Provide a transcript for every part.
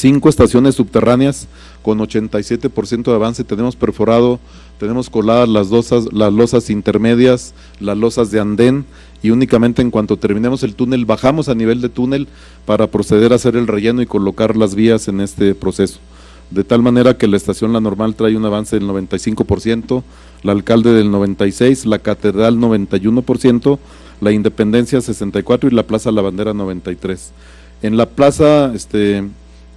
5 estaciones subterráneas con 87% de avance, tenemos perforado, tenemos coladas las losas intermedias, las losas de andén, y únicamente en cuanto terminemos el túnel, bajamos a nivel de túnel para proceder a hacer el relleno y colocar las vías en este proceso. De tal manera que la estación La Normal trae un avance del 95%, la Alcalde del 96%, la Catedral 91%, la Independencia 64% y la Plaza La Bandera 93%. En la plaza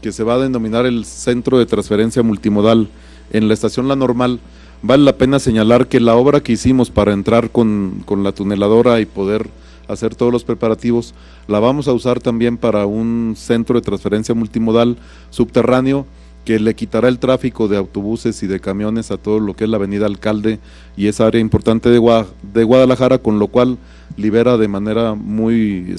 que se va a denominar el Centro de Transferencia Multimodal, en la estación La Normal, vale la pena señalar que la obra que hicimos para entrar con la tuneladora y poder hacer todos los preparativos, la vamos a usar también para un centro de transferencia multimodal subterráneo que le quitará el tráfico de autobuses y de camiones a todo lo que es la avenida Alcalde y esa área importante de Guadalajara, con lo cual libera de manera muy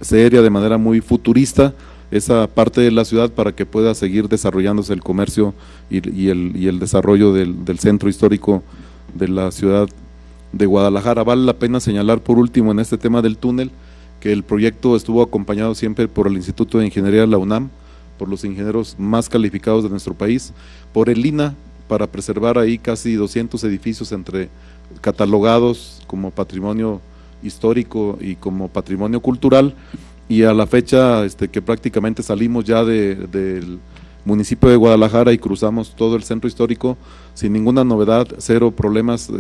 seria, de manera muy futurista, esa parte de la ciudad para que pueda seguir desarrollándose el comercio y el desarrollo del centro histórico de la ciudad de Guadalajara. Vale la pena señalar por último en este tema del túnel que el proyecto estuvo acompañado siempre por el Instituto de Ingeniería de la UNAM, por los ingenieros más calificados de nuestro país, por el INAH, para preservar ahí casi 200 edificios entre catalogados como patrimonio histórico y como patrimonio cultural, y a la fecha que prácticamente salimos ya del municipio de Guadalajara y cruzamos todo el centro histórico sin ninguna novedad, cero problemas,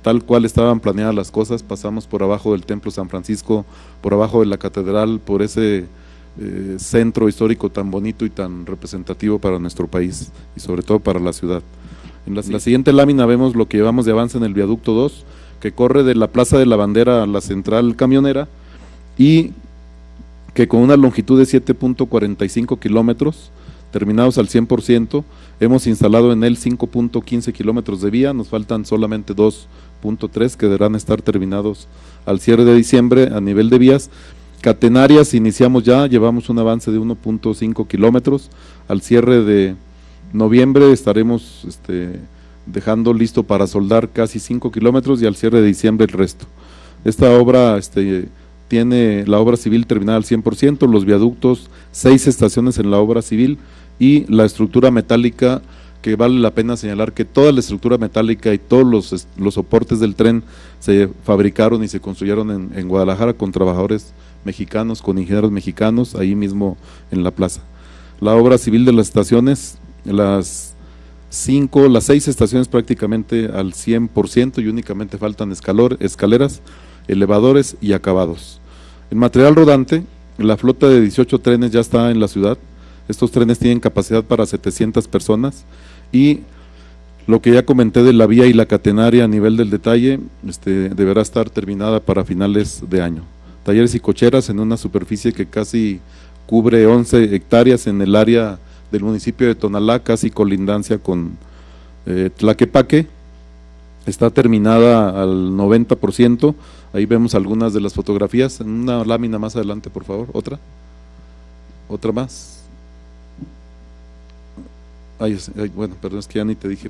tal cual estaban planeadas las cosas. Pasamos por abajo del Templo San Francisco, por abajo de la Catedral, por ese centro histórico tan bonito y tan representativo para nuestro país y sobre todo para la ciudad. En la siguiente lámina vemos lo que llevamos de avance en el viaducto 2, que corre de la Plaza de la Bandera a la central camionera y que con una longitud de 7.45 kilómetros, terminados al 100%, hemos instalado en él 5.15 kilómetros de vía, nos faltan solamente 2.3 que deberán estar terminados al cierre de diciembre a nivel de vías. Catenarias iniciamos ya, llevamos un avance de 1.5 kilómetros, al cierre de noviembre estaremos dejando listo para soldar casi 5 kilómetros y al cierre de diciembre el resto. Esta obra tiene la obra civil terminada al 100%, los viaductos, 6 estaciones en la obra civil y la estructura metálica, que vale la pena señalar que toda la estructura metálica y todos los soportes del tren se fabricaron y se construyeron en Guadalajara con trabajadores mexicanos, con ingenieros mexicanos, ahí mismo en la plaza. La obra civil de las estaciones, las 6 estaciones prácticamente al 100% y únicamente faltan escaleras, elevadores y acabados. En material rodante, la flota de 18 trenes ya está en la ciudad. Estos trenes tienen capacidad para 700 personas y lo que ya comenté de la vía y la catenaria a nivel del detalle deberá estar terminada para finales de año. Talleres y cocheras en una superficie que casi cubre 11 hectáreas en el área del municipio de Tonalá, casi colindancia con Tlaquepaque. Está terminada al 90%, ahí vemos algunas de las fotografías, en una lámina más adelante por favor, otra más. Bueno, perdón, es que ya ni te dije,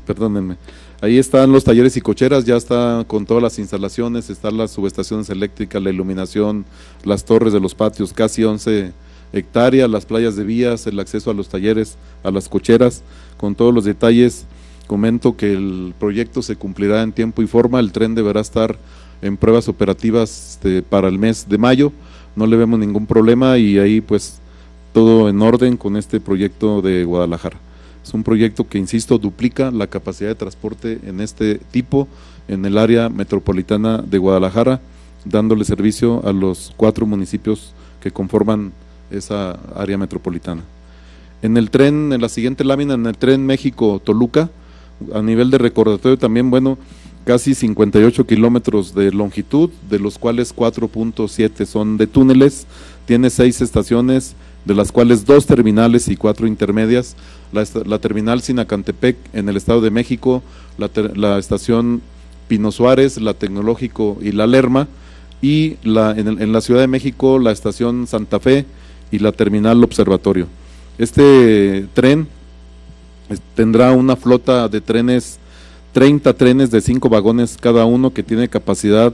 perdónenme. Ahí están los talleres y cocheras, ya está con todas las instalaciones, están las subestaciones eléctricas, la iluminación, las torres de los patios, casi 11 hectáreas, las playas de vías, el acceso a los talleres, a las cocheras, con todos los detalles. Comento que el proyecto se cumplirá en tiempo y forma, el tren deberá estar en pruebas operativas para el mes de mayo, no le vemos ningún problema y ahí pues todo en orden con este proyecto de Guadalajara. Es un proyecto que, insisto, duplica la capacidad de transporte en este tipo en el área metropolitana de Guadalajara, dándole servicio a los 4 municipios que conforman esa área metropolitana. En el tren, en la siguiente lámina, en el tren México-Toluca, a nivel de recordatorio también, bueno, casi 58 kilómetros de longitud, de los cuales 4.7 son de túneles, tiene 6 estaciones, de las cuales 2 terminales y 4 intermedias, la terminal Sinacantepec en el Estado de México, la estación Pino Suárez, la Tecnológico y la Lerma, y en la Ciudad de México la estación Santa Fe y la terminal Observatorio. Este tren tendrá una flota de trenes, 30 trenes de 5 vagones cada uno, que tiene capacidad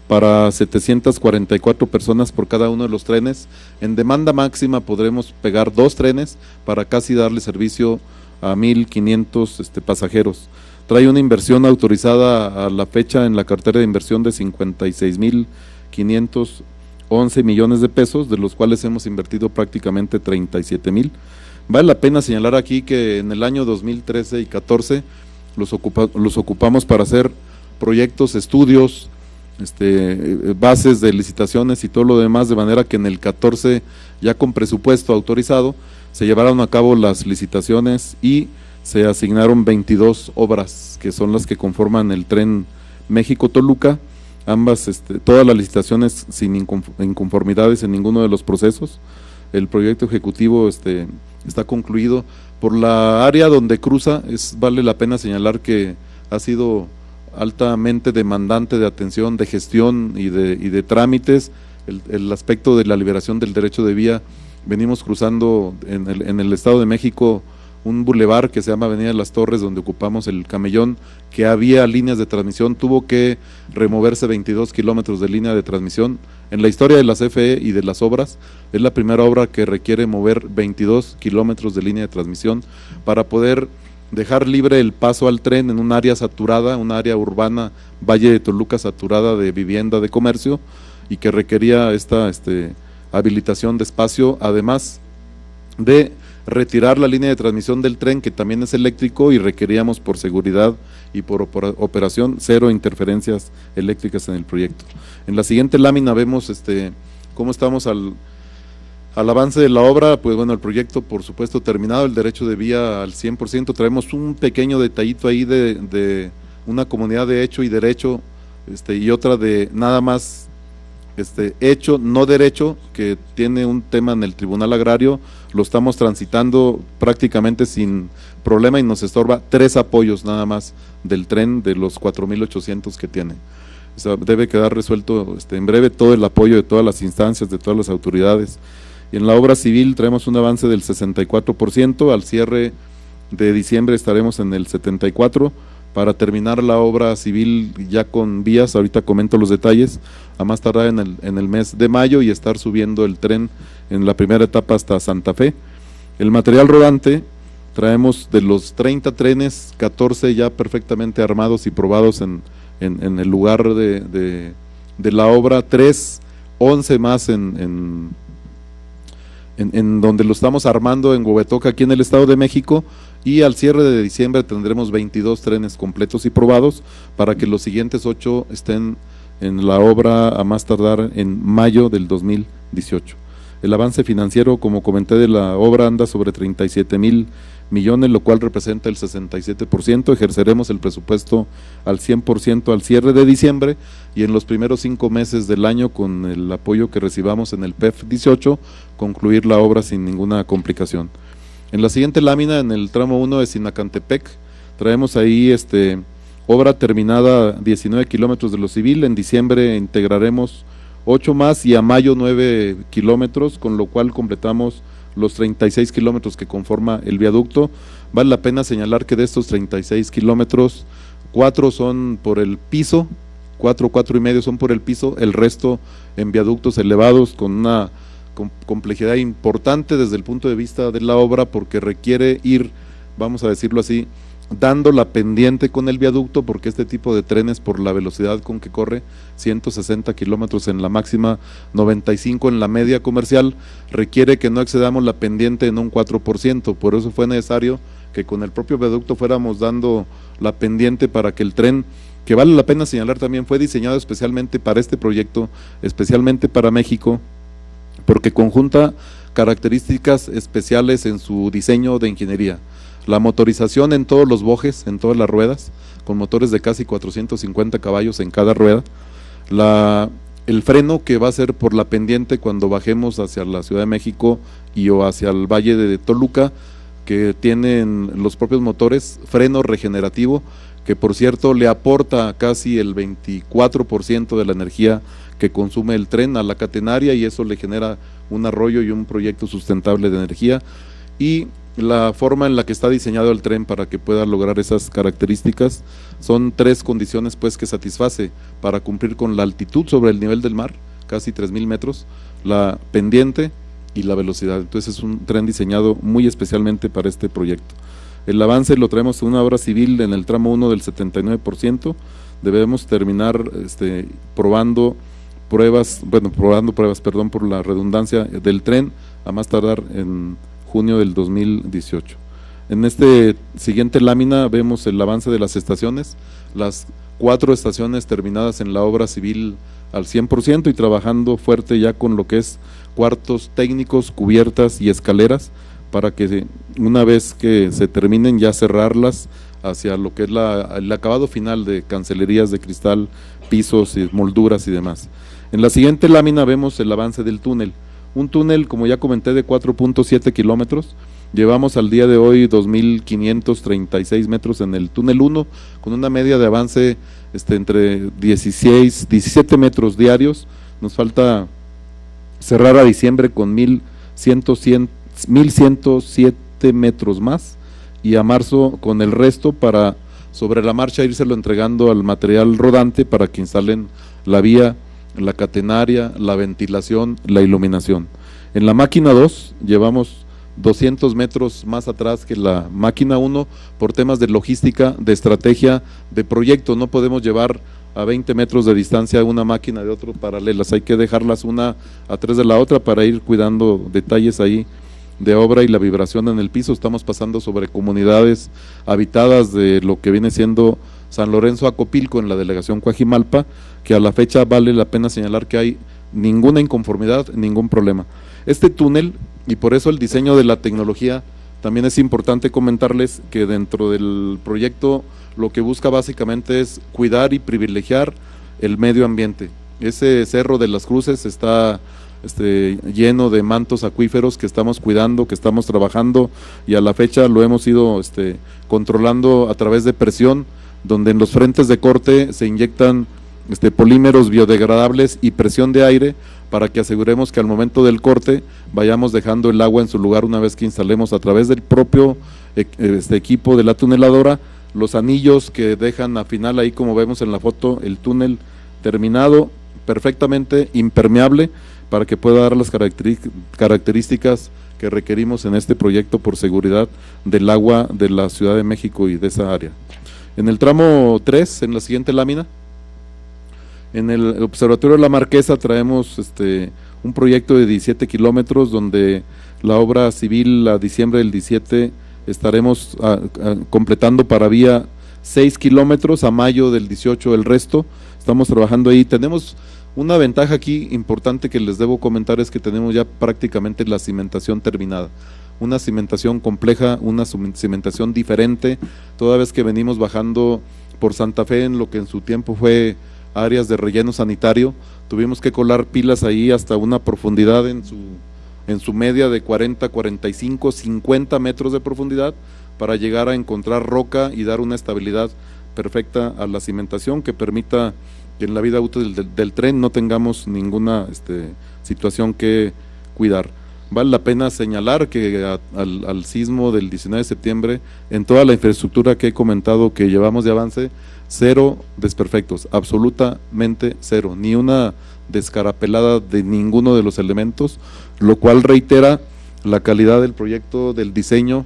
para 744 personas por cada uno de los trenes. En demanda máxima podremos pegar 2 trenes para casi darle servicio a 1,500 pasajeros. Trae una inversión autorizada a la fecha en la cartera de inversión de 56,511 millones de pesos, de los cuales hemos invertido prácticamente 37,000. Vale la pena señalar aquí que en el año 2013 y 14 los ocupamos para hacer proyectos, estudios, bases de licitaciones y todo lo demás, de manera que en el 14, ya con presupuesto autorizado, se llevaron a cabo las licitaciones y se asignaron 22 obras, que son las que conforman el tren México-Toluca, ambas, todas las licitaciones sin inconformidades en ninguno de los procesos. El proyecto ejecutivo está concluido. Por la área donde cruza, vale la pena señalar que ha sido altamente demandante de atención, de gestión y de trámites. El aspecto de la liberación del derecho de vía, venimos cruzando en el Estado de México un bulevar que se llama Avenida de las Torres, donde ocupamos el camellón, que había líneas de transmisión, tuvo que removerse 22 kilómetros de línea de transmisión. En la historia de la CFE y de las obras, es la primera obra que requiere mover 22 kilómetros de línea de transmisión para poder dejar libre el paso al tren en un área saturada, un área urbana, Valle de Toluca, saturada de vivienda, de comercio, y que requería esta habilitación de espacio, además de retirar la línea de transmisión del tren, que también es eléctrico, y requeríamos por seguridad y por operación 0 interferencias eléctricas en el proyecto. En la siguiente lámina vemos cómo estamos al avance de la obra. Pues bueno, el proyecto por supuesto terminado, el derecho de vía al 100%, traemos un pequeño detallito ahí de una comunidad de hecho y derecho, y otra de nada más hecho, no derecho, que tiene un tema en el Tribunal Agrario. Lo estamos transitando prácticamente sin problema y nos estorba 3 apoyos nada más del tren, de los 4,800 que tiene. O sea, debe quedar resuelto en breve todo el apoyo de todas las instancias, de todas las autoridades. Y en la obra civil traemos un avance del 64%, al cierre de diciembre estaremos en el 74%, para terminar la obra civil ya con vías, ahorita comento los detalles, a más tardar en el mes de mayo, y estar subiendo el tren en la primera etapa hasta Santa Fe. El material rodante, traemos de los 30 trenes, 14 ya perfectamente armados y probados en el lugar de la obra, 11 más en donde lo estamos armando en Huehuetoca, aquí en el Estado de México, y al cierre de diciembre tendremos 22 trenes completos y probados, para que los siguientes 8 estén en la obra a más tardar en mayo del 2018. El avance financiero, como comenté, de la obra anda sobre 37,000 millones, lo cual representa el 67%. Ejerceremos el presupuesto al 100% al cierre de diciembre, y en los primeros 5 meses del año, con el apoyo que recibamos en el PEF 18, concluir la obra sin ninguna complicación. En la siguiente lámina, en el tramo 1 de Sinacantepec, traemos ahí obra terminada 19 kilómetros de lo civil. En diciembre integraremos 8 más y a mayo 9 kilómetros, con lo cual completamos los 36 kilómetros que conforma el viaducto. Vale la pena señalar que de estos 36 kilómetros, 4 son por el piso, 4,5 son por el piso, el resto en viaductos elevados, con una complejidad importante desde el punto de vista de la obra, porque requiere ir, vamos a decirlo así, dando la pendiente con el viaducto, porque este tipo de trenes, por la velocidad con que corre, 160 kilómetros en la máxima, 95 en la media comercial, requiere que no excedamos la pendiente en un 4%, por eso fue necesario que con el propio viaducto fuéramos dando la pendiente, para que el tren, que vale la pena señalar también, fue diseñado especialmente para este proyecto, especialmente para México, porque conjunta características especiales en su diseño de ingeniería. La motorización en todos los bojes, en todas las ruedas, con motores de casi 450 caballos en cada rueda. El freno, que va a ser por la pendiente cuando bajemos hacia la Ciudad de México o hacia el Valle de Toluca, que tienen los propios motores, freno regenerativo, que por cierto le aporta casi el 24% de la energía que consume el tren a la catenaria, y eso le genera un arroyo y un proyecto sustentable de energía. Y la forma en la que está diseñado el tren para que pueda lograr esas características, son 3 condiciones pues que satisface para cumplir con la altitud sobre el nivel del mar, casi 3,000 metros, la pendiente y la velocidad. Entonces es un tren diseñado muy especialmente para este proyecto. El avance lo traemos en una obra civil en el tramo 1 del 79%, debemos terminar probando pruebas, por la redundancia del tren, a más tardar en junio del 2018. En este siguiente lámina vemos el avance de las estaciones, las 4 estaciones terminadas en la obra civil al 100% y trabajando fuerte ya con lo que es cuartos técnicos, cubiertas y escaleras, para que una vez que se terminen ya cerrarlas hacia lo que es el acabado final de cancelerías de cristal, pisos y molduras y demás. En la siguiente lámina vemos el avance del túnel. Un túnel, como ya comenté, de 4.7 kilómetros. Llevamos al día de hoy 2.536 metros en el túnel 1, con una media de avance entre 17 metros diarios. Nos falta cerrar a diciembre con 1.107 metros más, y a marzo con el resto para sobre la marcha írselo entregando al material rodante para que instalen la vía, la catenaria, la ventilación, la iluminación. En la máquina 2 llevamos 200 metros más atrás que la máquina 1 por temas de logística, de estrategia, de proyecto. No podemos llevar a 20 metros de distancia una máquina de otro paralelas, hay que dejarlas una atrás de la otra para ir cuidando detalles ahí de obra y la vibración en el piso. Estamos pasando sobre comunidades habitadas de lo que viene siendo San Lorenzo Acopilco en la delegación Coajimalpa, que a la fecha vale la pena señalar que hay ninguna inconformidad, ningún problema. Este túnel, y por eso el diseño de la tecnología, también es importante comentarles que dentro del proyecto lo que busca básicamente es cuidar y privilegiar el medio ambiente. Ese Cerro de las Cruces está lleno de mantos acuíferos que estamos cuidando, que estamos trabajando, y a la fecha lo hemos ido controlando a través de presión, donde en los frentes de corte se inyectan polímeros biodegradables y presión de aire para que aseguremos que al momento del corte vayamos dejando el agua en su lugar una vez que instalemos a través del propio equipo de la tuneladora los anillos que dejan al final, ahí como vemos en la foto, el túnel terminado, perfectamente impermeable, para que pueda dar las características que requerimos en este proyecto por seguridad del agua de la Ciudad de México y de esa área. En el tramo 3, en la siguiente lámina, en el Observatorio de la Marquesa traemos un proyecto de 17 kilómetros donde la obra civil a diciembre del 17 estaremos completando para vía 6 kilómetros, a mayo del 18 el resto. Estamos trabajando ahí. Tenemos una ventaja aquí importante que les debo comentar, es que tenemos ya prácticamente la cimentación terminada, una cimentación compleja, una cimentación diferente, toda vez que venimos bajando por Santa Fe en lo que en su tiempo fue áreas de relleno sanitario, tuvimos que colar pilas ahí hasta una profundidad en su media de 40, 45, 50 metros de profundidad para llegar a encontrar roca y dar una estabilidad perfecta a la cimentación que permita que en la vida útil del tren no tengamos ninguna situación que cuidar. Vale la pena señalar que al sismo del 19 de septiembre, en toda la infraestructura que he comentado que llevamos de avance, 0 desperfectos, absolutamente 0, ni una descarapelada de ninguno de los elementos, lo cual reitera la calidad del proyecto, del diseño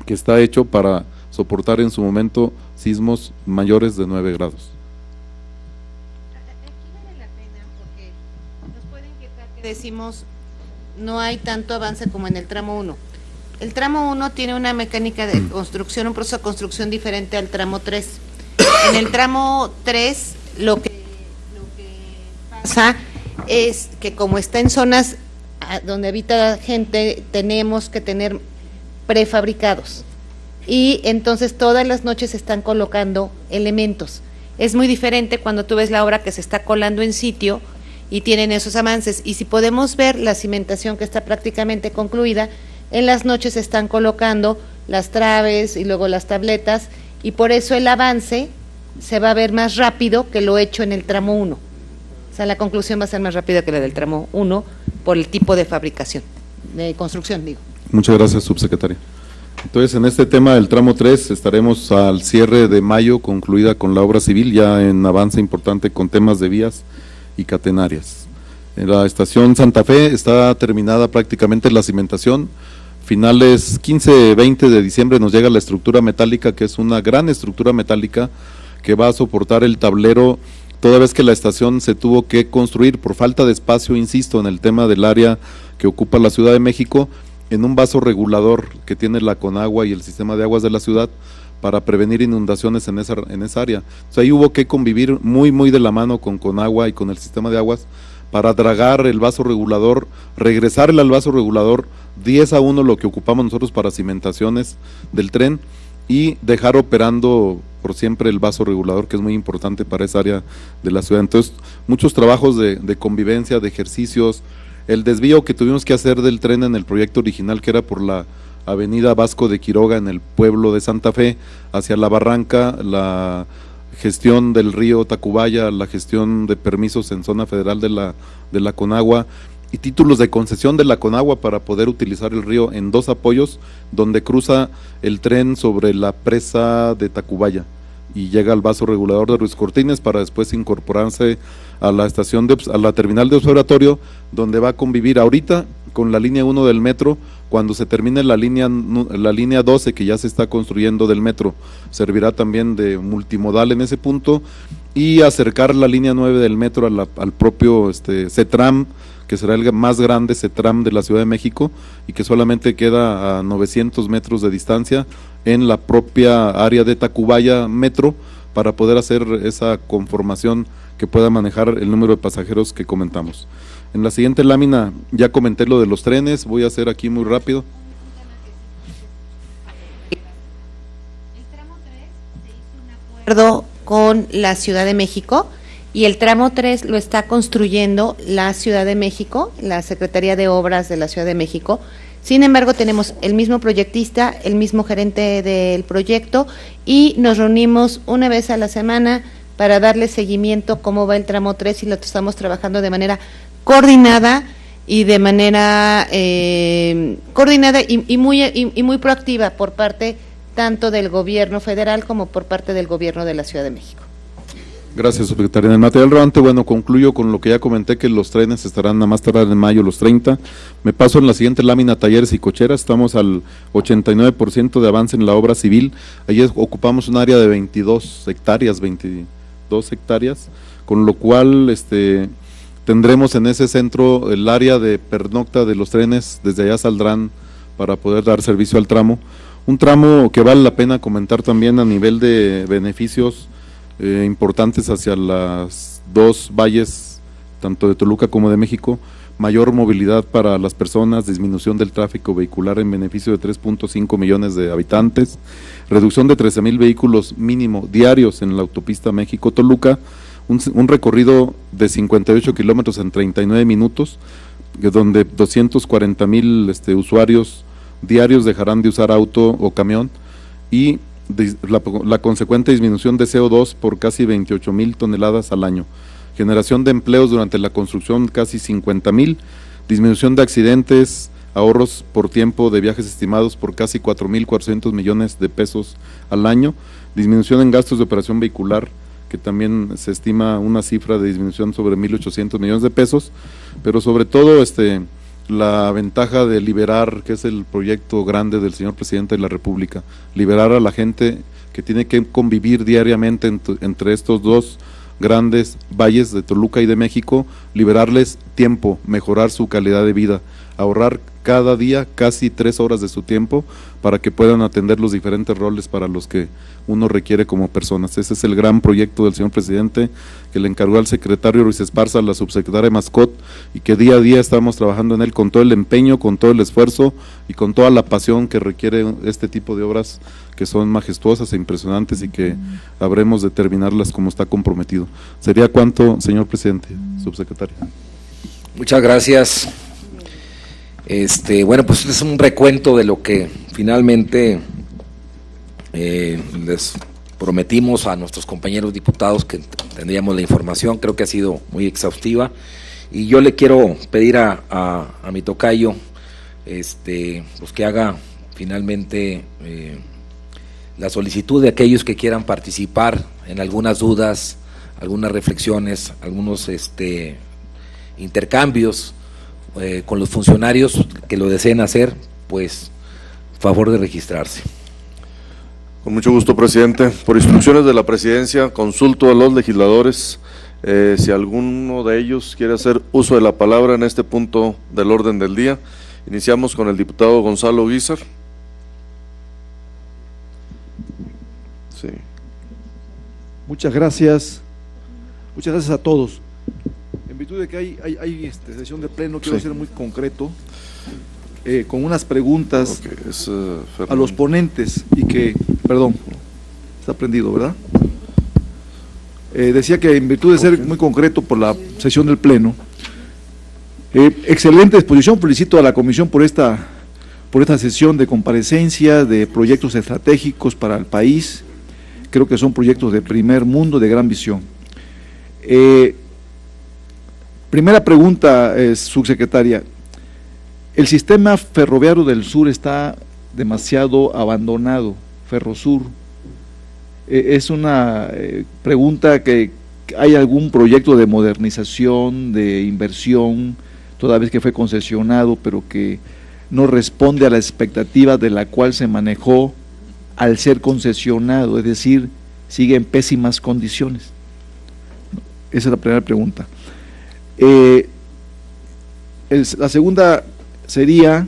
que está hecho para soportar en su momento sismos mayores de 9 grados. Decimos, no hay tanto avance como en el tramo 1. El tramo 1 tiene una mecánica de construcción, un proceso de construcción diferente al tramo 3. En el tramo 3 lo que pasa es que como está en zonas donde habita gente, tenemos que tener prefabricados y entonces todas las noches se están colocando elementos. Es muy diferente cuando tú ves la obra que se está colando en sitio y tienen esos avances, y si podemos ver la cimentación que está prácticamente concluida, en las noches se están colocando las traves y luego las tabletas, y por eso el avance se va a ver más rápido que lo hecho en el tramo 1. O sea, la conclusión va a ser más rápida que la del tramo 1 por el tipo de fabricación, de construcción, digo. Muchas gracias, subsecretaria. Entonces, en este tema del tramo 3 estaremos al cierre de mayo, concluida con la obra civil, ya en avance importante con temas de vías y catenarias. En la estación Santa Fe está terminada prácticamente la cimentación. Finales 15-20 de diciembre nos llega la estructura metálica, que es una gran estructura metálica que va a soportar el tablero, toda vez que la estación se tuvo que construir por falta de espacio, insisto, en el tema del área que ocupa la Ciudad de México, en un vaso regulador que tiene la Conagua y el sistema de aguas de la ciudad para prevenir inundaciones en esa área. O sea, ahí hubo que convivir muy de la mano con Conagua y con el sistema de aguas para dragar el vaso regulador, regresarle al vaso regulador 10-1 lo que ocupamos nosotros para cimentaciones del tren y dejar operando por siempre el vaso regulador, que es muy importante para esa área de la ciudad. Entonces, muchos trabajos de convivencia, de ejercicios, el desvío que tuvimos que hacer del tren en el proyecto original, que era por la avenida Vasco de Quiroga en el pueblo de Santa Fe, hacia la barranca, la gestión del río Tacubaya, la gestión de permisos en zona federal de la Conagua y títulos de concesión de la Conagua para poder utilizar el río en 2 apoyos donde cruza el tren sobre la presa de Tacubaya y llega al vaso regulador de Ruiz Cortines para después incorporarse a la estación a la terminal de observatorio, donde va a convivir ahorita con la línea 1 del metro. Cuando se termine la línea 12 que ya se está construyendo del metro, servirá también de multimodal en ese punto y acercar la línea 9 del metro al propio CETRAM, que será el más grande CETRAM de la Ciudad de México y que solamente queda a 900 metros de distancia en la propia área de Tacubaya Metro, para poder hacer esa conformación que pueda manejar el número de pasajeros que comentamos. En la siguiente lámina ya comenté lo de los trenes, voy a hacer aquí muy rápido. El tramo 3 se hizo un acuerdo con la Ciudad de México y el tramo 3 lo está construyendo la Ciudad de México, la Secretaría de Obras de la Ciudad de México. Sin embargo, tenemos el mismo proyectista, el mismo gerente del proyecto y nos reunimos una vez a la semana para darle seguimiento cómo va el tramo 3 y lo estamos trabajando de manera coordinada y de manera coordinada y muy proactiva por parte tanto del gobierno federal como por parte del gobierno de la Ciudad de México. Gracias, subsecretaria. En el material relevante, bueno, concluyo con lo que ya comenté, que los trenes estarán a más tardar en mayo los 30. Me paso en la siguiente lámina, talleres y cocheras. Estamos al 89% de avance en la obra civil. Ahí ocupamos un área de 22 hectáreas, con lo cual tendremos en ese centro el área de pernocta de los trenes, desde allá saldrán para poder dar servicio al tramo. Un tramo que vale la pena comentar también a nivel de beneficios importantes hacia las 2 valles, tanto de Toluca como de México, mayor movilidad para las personas, disminución del tráfico vehicular en beneficio de 3.5 millones de habitantes, reducción de 13,000 vehículos mínimo diarios en la autopista México-Toluca, un recorrido de 58 kilómetros en 39 minutos, donde 240,000 usuarios diarios dejarán de usar auto o camión y la consecuente disminución de CO2 por casi 28,000 toneladas al año, generación de empleos durante la construcción casi 50,000, disminución de accidentes, ahorros por tiempo de viajes estimados por casi 4,400 millones de pesos al año, disminución en gastos de operación vehicular, que también se estima una cifra de disminución sobre 1,800 millones de pesos, pero sobre todo la ventaja de liberar, que es el proyecto grande del señor presidente de la República, liberar a la gente que tiene que convivir diariamente entre estos 2 grandes valles de Toluca y de México, liberarles tiempo, mejorar su calidad de vida, ahorrar cada día casi 3 horas de su tiempo para que puedan atender los diferentes roles para los que uno requiere como personas. Ese es el gran proyecto del señor presidente, que le encargó al secretario Ruiz Esparza, a la subsecretaria Mascot, y que día a día estamos trabajando en él con todo el empeño, con todo el esfuerzo y con toda la pasión que requiere este tipo de obras que son majestuosas e impresionantes y que habremos de terminarlas como está comprometido. ¿Sería cuánto, señor presidente, subsecretario? Muchas gracias. Bueno, pues es un recuento de lo que finalmente les prometimos a nuestros compañeros diputados, que tendríamos la información. Creo que ha sido muy exhaustiva y yo le quiero pedir a mi tocayo pues que haga finalmente la solicitud de aquellos que quieran participar en algunas dudas, algunas reflexiones, algunos intercambios con los funcionarios que lo deseen hacer, pues favor de registrarse. Con mucho gusto, presidente. Por instrucciones de la presidencia, consulto a los legisladores si alguno de ellos quiere hacer uso de la palabra en este punto del orden del día. Iniciamos con el diputado Gonzalo Guízar. Sí. Muchas gracias a todos. En virtud de que hay sesión de pleno, quiero ser muy concreto, con unas preguntas a los ponentes y que, perdón, está prendido, ¿verdad? Decía que en virtud de ser muy concreto por la sesión del pleno, excelente exposición, felicito a la comisión por esta sesión de comparecencia de proyectos estratégicos para el país. Creo que son proyectos de primer mundo, de gran visión. Primera pregunta, subsecretaria. El sistema ferroviario del sur está demasiado abandonado, Ferrosur. Es una pregunta que hay algún proyecto de modernización, de inversión, toda vez que fue concesionado, pero que no responde a la expectativa de la cual se manejó al ser concesionado, es decir, sigue en pésimas condiciones. Esa es la primera pregunta. La segunda sería,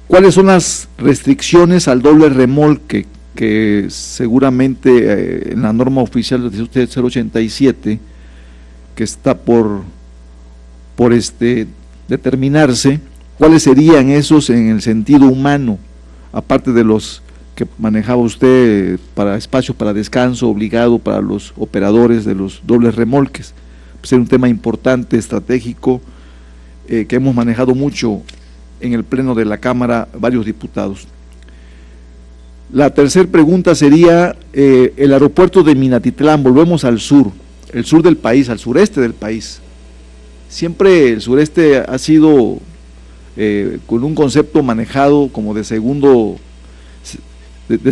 ¿cuáles son las restricciones al doble remolque que seguramente en la norma oficial de usted 087, que está por determinarse, cuáles serían esos en el sentido humano, aparte de los que manejaba usted para espacio para descanso obligado para los operadores de los dobles remolques? Pues es un tema importante, estratégico, que hemos manejado mucho en el pleno de la Cámara varios diputados. La tercera pregunta sería el aeropuerto de Minatitlán. Volvemos al sur, el sur del país, al sureste del país. Siempre el sureste ha sido con un concepto manejado como de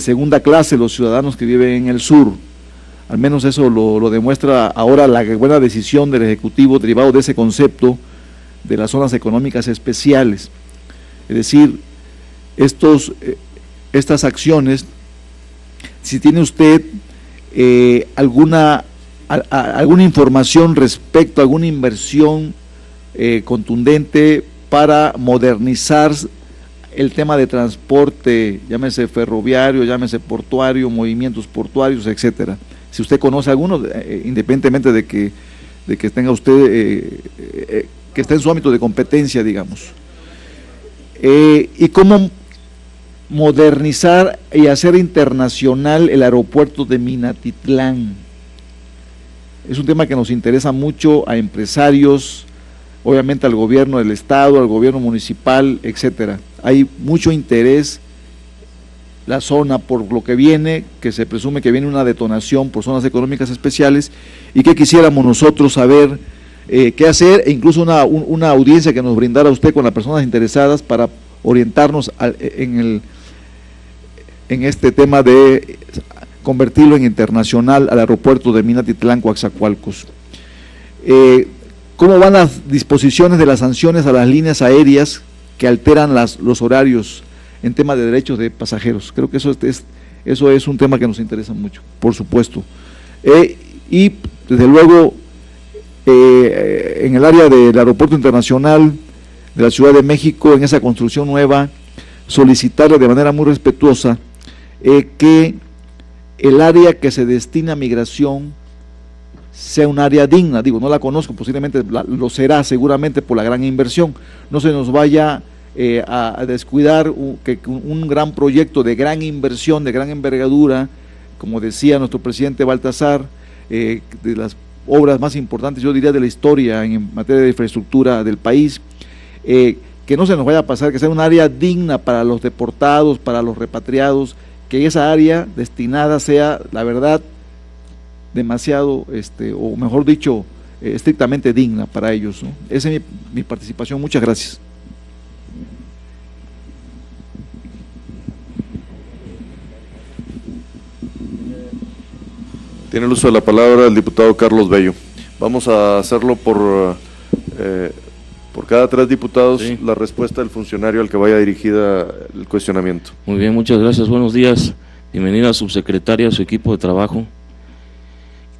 segunda clase los ciudadanos que viven en el sur. Al menos eso lo demuestra ahora la buena decisión del Ejecutivo derivado de ese concepto de las zonas económicas especiales. Es decir, estas acciones, si tiene usted alguna información respecto a alguna inversión contundente para modernizar el tema de transporte, llámese ferroviario, llámese portuario, movimientos portuarios, etcétera. Si usted conoce alguno, independientemente de que tenga usted, que esté en su ámbito de competencia, digamos. Y cómo modernizar y hacer internacional el aeropuerto de Minatitlán. Es un tema que nos interesa mucho a empresarios, obviamente al gobierno del estado, al gobierno municipal, etcétera. Hay mucho interés la zona por lo que viene, que se presume que viene una detonación por zonas económicas especiales, y que quisiéramos nosotros saber qué hacer, e incluso una audiencia que nos brindara usted con las personas interesadas para orientarnos en este tema de convertirlo en internacional al aeropuerto de Minatitlán, Coatzacoalcos. ¿Cómo van las disposiciones de las sanciones a las líneas aéreas que alteran los horarios en tema de derechos de pasajeros? Creo que eso es un tema que nos interesa mucho, por supuesto. Y desde luego, en el área del aeropuerto internacional de la Ciudad de México, en esa construcción nueva, solicitarle de manera muy respetuosa que el área que se destina a migración sea un área digna. Digo, no la conozco, posiblemente lo será seguramente por la gran inversión. No se nos vaya a descuidar que un gran proyecto de gran inversión, de gran envergadura, como decía nuestro presidente Baltasar, de las obras más importantes, yo diría, de la historia en materia de infraestructura del país, que no se nos vaya a pasar, que sea un área digna para los deportados, para los repatriados, que esa área destinada sea, la verdad, demasiado, o mejor dicho, estrictamente digna para ellos, ¿no? Esa es mi participación. Muchas gracias. Tiene el uso de la palabra el diputado Carlos Bello. Vamos a hacerlo por cada 3 diputados, Sí. la respuesta del funcionario al que vaya dirigida el cuestionamiento. Muy bien, muchas gracias. Buenos días. Bienvenida subsecretaria, a su equipo de trabajo.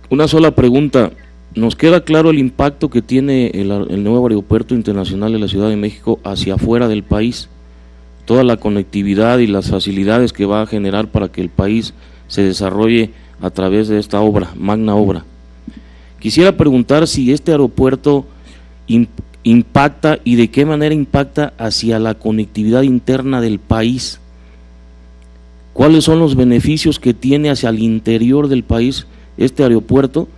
Una sola pregunta. ¿Nos queda claro el impacto que tiene el nuevo aeropuerto internacional de la Ciudad de México hacia afuera del país? Toda la conectividad y las facilidades que va a generar para que el país se desarrolle a través de esta obra, magna obra. Quisiera preguntar si este aeropuerto impacta y de qué manera impacta hacia la conectividad interna del país. ¿Cuáles son los beneficios que tiene hacia el interior del país este aeropuerto?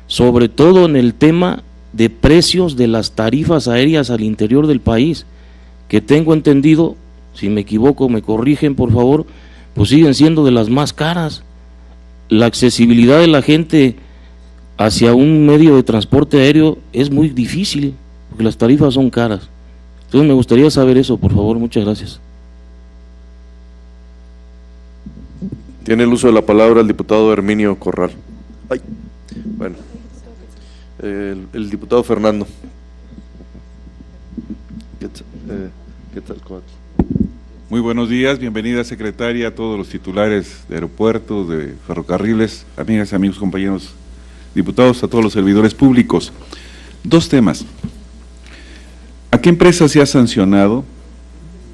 Sobre todo en el tema de precios de las tarifas aéreas al interior del país, que tengo entendido, si me equivoco me corrigen por favor, pues siguen siendo de las más caras. La accesibilidad de la gente hacia un medio de transporte aéreo es muy difícil, porque las tarifas son caras. Entonces me gustaría saber eso, por favor, muchas gracias. Tiene el uso de la palabra el diputado Herminio Corral. Ay, bueno, el diputado Fernando. ¿Qué tal? Muy buenos días, bienvenida secretaria, a todos los titulares de aeropuertos, de ferrocarriles, amigas, amigos, compañeros diputados, a todos los servidores públicos. 2 temas. ¿A qué empresa se ha sancionado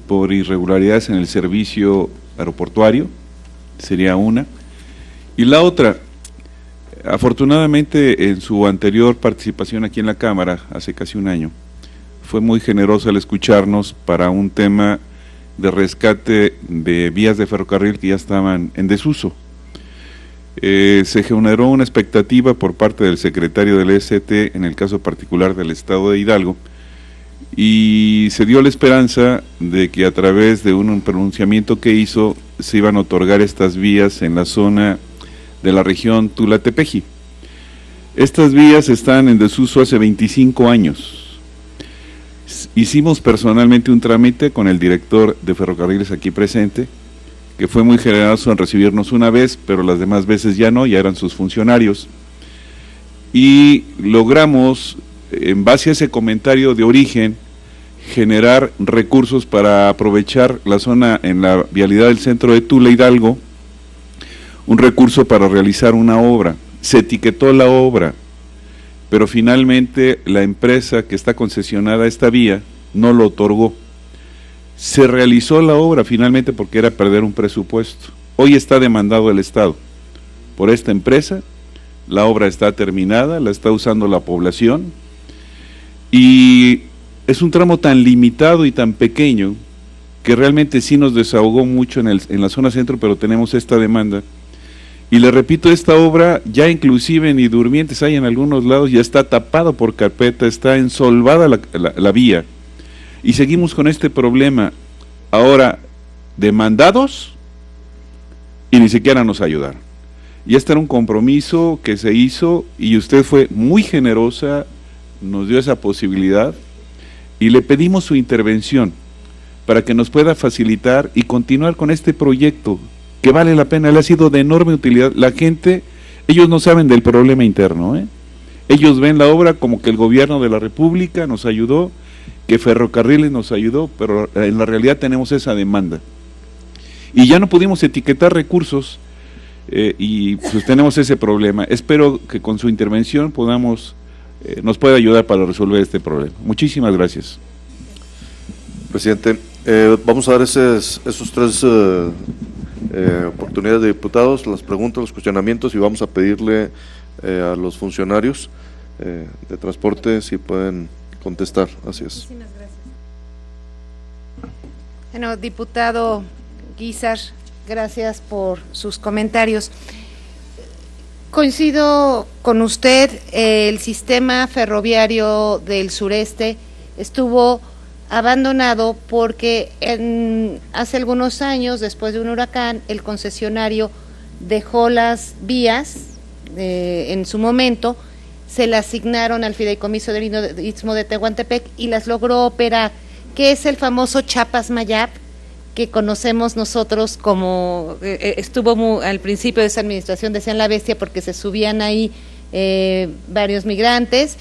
por irregularidades en el servicio aeroportuario? Sería una. Y la otra, afortunadamente en su anterior participación aquí en la Cámara, hace casi un año, fue muy generosa al escucharnos para un tema de rescate de vías de ferrocarril que ya estaban en desuso. Se generó una expectativa por parte del secretario del EST, en el caso particular del estado de Hidalgo, y se dio la esperanza de que a través de un pronunciamiento que hizo se iban a otorgar estas vías en la zona de la región Tula-Tepeji. Estas vías están en desuso hace 25 años. Hicimos personalmente un trámite con el director de ferrocarriles aquí presente, que fue muy generoso en recibirnos una vez, pero las demás veces ya no, ya eran sus funcionarios, y logramos, en base a ese comentario de origen, generar recursos para aprovechar la zona en la vialidad del centro de Tula, Hidalgo, un recurso para realizar una obra. Se etiquetó la obra, pero finalmente la empresa que está concesionada a esta vía no lo otorgó. Se realizó la obra finalmente porque era perder un presupuesto. Hoy está demandado el Estado por esta empresa, la obra está terminada, la está usando la población, y es un tramo tan limitado y tan pequeño que realmente sí nos desahogó mucho en la zona centro, pero tenemos esta demanda. Y le repito, esta obra ya inclusive ni durmientes hay en algunos lados, ya está tapada por carpeta, está ensolvada la vía, y seguimos con este problema ahora demandados y ni siquiera nos ayudaron. Y este era un compromiso que se hizo y usted fue muy generosa, nos dio esa posibilidad y le pedimos su intervención para que nos pueda facilitar y continuar con este proyecto que vale la pena, le ha sido de enorme utilidad. La gente, ellos no saben del problema interno, ellos ven la obra como que el gobierno de la República nos ayudó, que Ferrocarriles nos ayudó, pero en la realidad tenemos esa demanda. Y ya no pudimos etiquetar recursos y pues tenemos ese problema. Espero que con su intervención nos pueda ayudar para resolver este problema. Muchísimas gracias. Presidente, vamos a dar esos 3 oportunidades de diputados, las preguntas, los cuestionamientos, y vamos a pedirle a los funcionarios de transporte si pueden contestar. Así es. Muchísimas gracias. Bueno, diputado Guízar, gracias por sus comentarios. Coincido con usted, el sistema ferroviario del sureste estuvo abandonado porque hace algunos años, después de un huracán, el concesionario dejó las vías en su momento, se las asignaron al fideicomiso del Istmo de Tehuantepec y las logró operar, que es el famoso Chiapas-Mayap, que conocemos nosotros como, al principio de esa administración decían la bestia porque se subían ahí varios migrantes,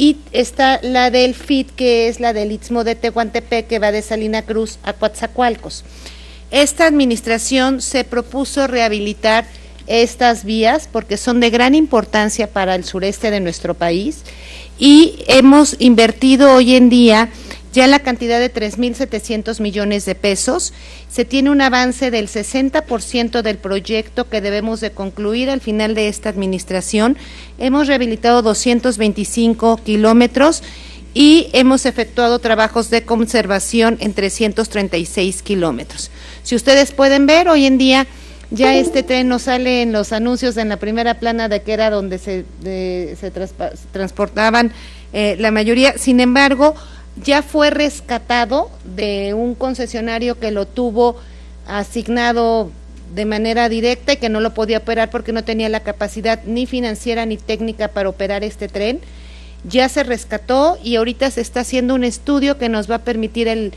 y está la del FIT, que es la del Istmo de Tehuantepec, que va de Salina Cruz a Coatzacoalcos. Esta administración se propuso rehabilitar estas vías porque son de gran importancia para el sureste de nuestro país, y hemos invertido hoy en día ya la cantidad de 3.700 millones de pesos. Se tiene un avance del 60% del proyecto que debemos de concluir al final de esta administración. Hemos rehabilitado 225 kilómetros y hemos efectuado trabajos de conservación en 336 kilómetros. Si ustedes pueden ver, hoy en día ya este tren no sale en los anuncios en la primera plana de que era donde se transportaban la mayoría. Sin embargo, ya fue rescatado de un concesionario que lo tuvo asignado de manera directa y que no lo podía operar porque no tenía la capacidad ni financiera ni técnica para operar este tren. Ya se rescató y ahorita se está haciendo un estudio que nos va a permitir el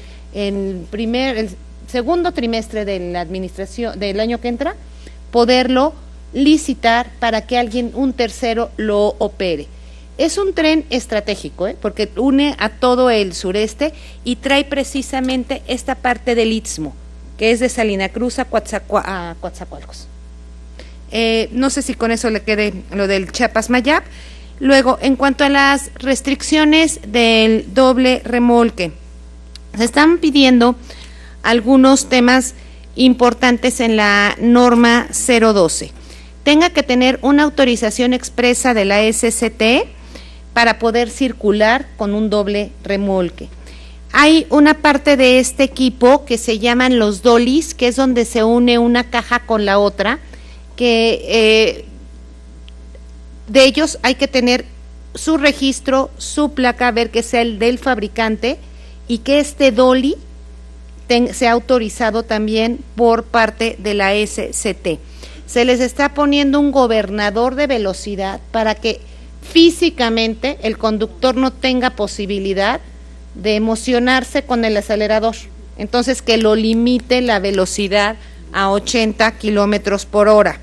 segundo trimestre de la administración del año que entra, poderlo licitar para que un tercero lo opere. Es un tren estratégico, porque une a todo el sureste y trae precisamente esta parte del Istmo, que es de Salina Cruz a Coatzacoalcos. No sé si con eso le quede lo del Chiapas-Mayap. Luego, en cuanto a las restricciones del doble remolque, se están pidiendo algunos temas importantes en la norma 012. Tenga que tener una autorización expresa de la SCT para poder circular con un doble remolque. Hay una parte de este equipo que se llaman los dolis, que es donde se une una caja con la otra, que de ellos hay que tener su registro, su placa, ver que sea el del fabricante y que este dolly sea autorizado también por parte de la SCT. Se les está poniendo un gobernador de velocidad para que físicamente el conductor no tenga posibilidad de emocionarse con el acelerador, entonces que lo limite la velocidad a 80 kilómetros por hora.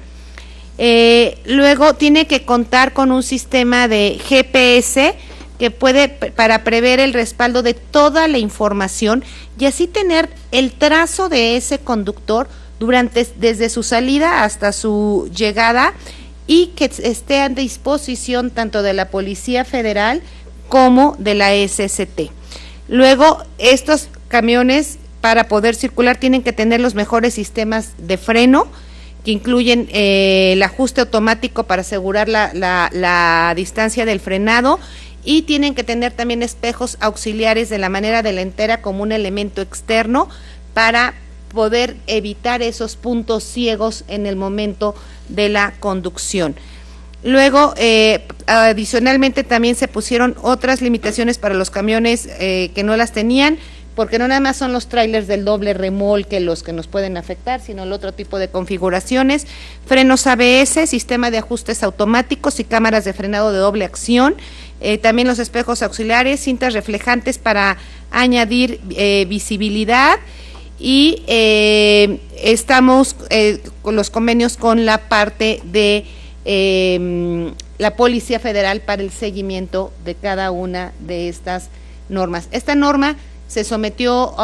Luego tiene que contar con un sistema de GPS que puede para prever el respaldo de toda la información y así tener el trazo de ese conductor desde su salida hasta su llegada, y que esté a disposición tanto de la Policía Federal como de la SCT. Luego, estos camiones para poder circular tienen que tener los mejores sistemas de freno, que incluyen el ajuste automático para asegurar la distancia del frenado, y tienen que tener también espejos auxiliares de la manera delantera como un elemento externo para poder evitar esos puntos ciegos en el momento de la conducción. Luego, adicionalmente también se pusieron otras limitaciones para los camiones que no las tenían, porque no nada más son los trailers del doble remolque los que nos pueden afectar, sino el otro tipo de configuraciones, frenos ABS, sistema de ajustes automáticos y cámaras de frenado de doble acción, también los espejos auxiliares, cintas reflejantes para añadir visibilidad, y estamos con los convenios con la parte de la Policía Federal para el seguimiento de cada una de estas normas. Esta norma se sometió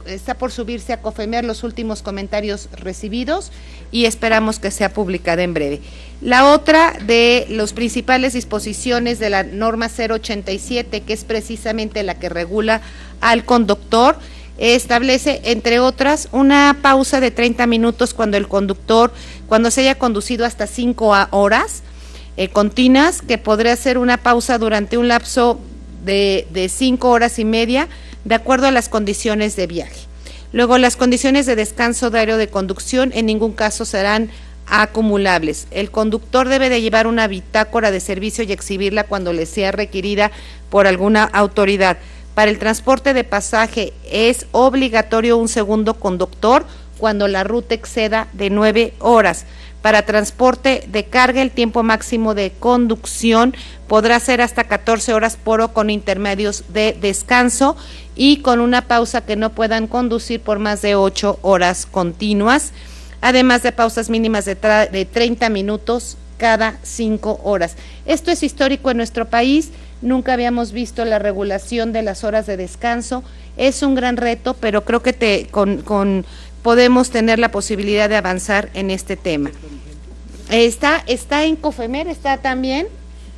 está por subirse a COFEMER los últimos comentarios recibidos y esperamos que sea publicada en breve. La otra de las principales disposiciones de la norma 087, que es precisamente la que regula al conductor, establece, entre otras, una pausa de 30 minutos cuando se haya conducido hasta 5 horas continuas, que podría ser una pausa durante un lapso de 5 horas y media, de acuerdo a las condiciones de viaje. Luego, las condiciones de descanso diario de conducción en ningún caso serán acumulables. El conductor debe de llevar una bitácora de servicio y exhibirla cuando le sea requerida por alguna autoridad. Para el transporte de pasaje es obligatorio un segundo conductor cuando la ruta exceda de 9 horas. Para transporte de carga, el tiempo máximo de conducción podrá ser hasta 14 horas por hora con intermedios de descanso y con una pausa que no puedan conducir por más de 8 horas continuas, además de pausas mínimas de 30 minutos cada 5 horas. Esto es histórico en nuestro país, nunca habíamos visto la regulación de las horas de descanso, es un gran reto, pero creo que podemos tener la posibilidad de avanzar en este tema. Está en COFEMER, está también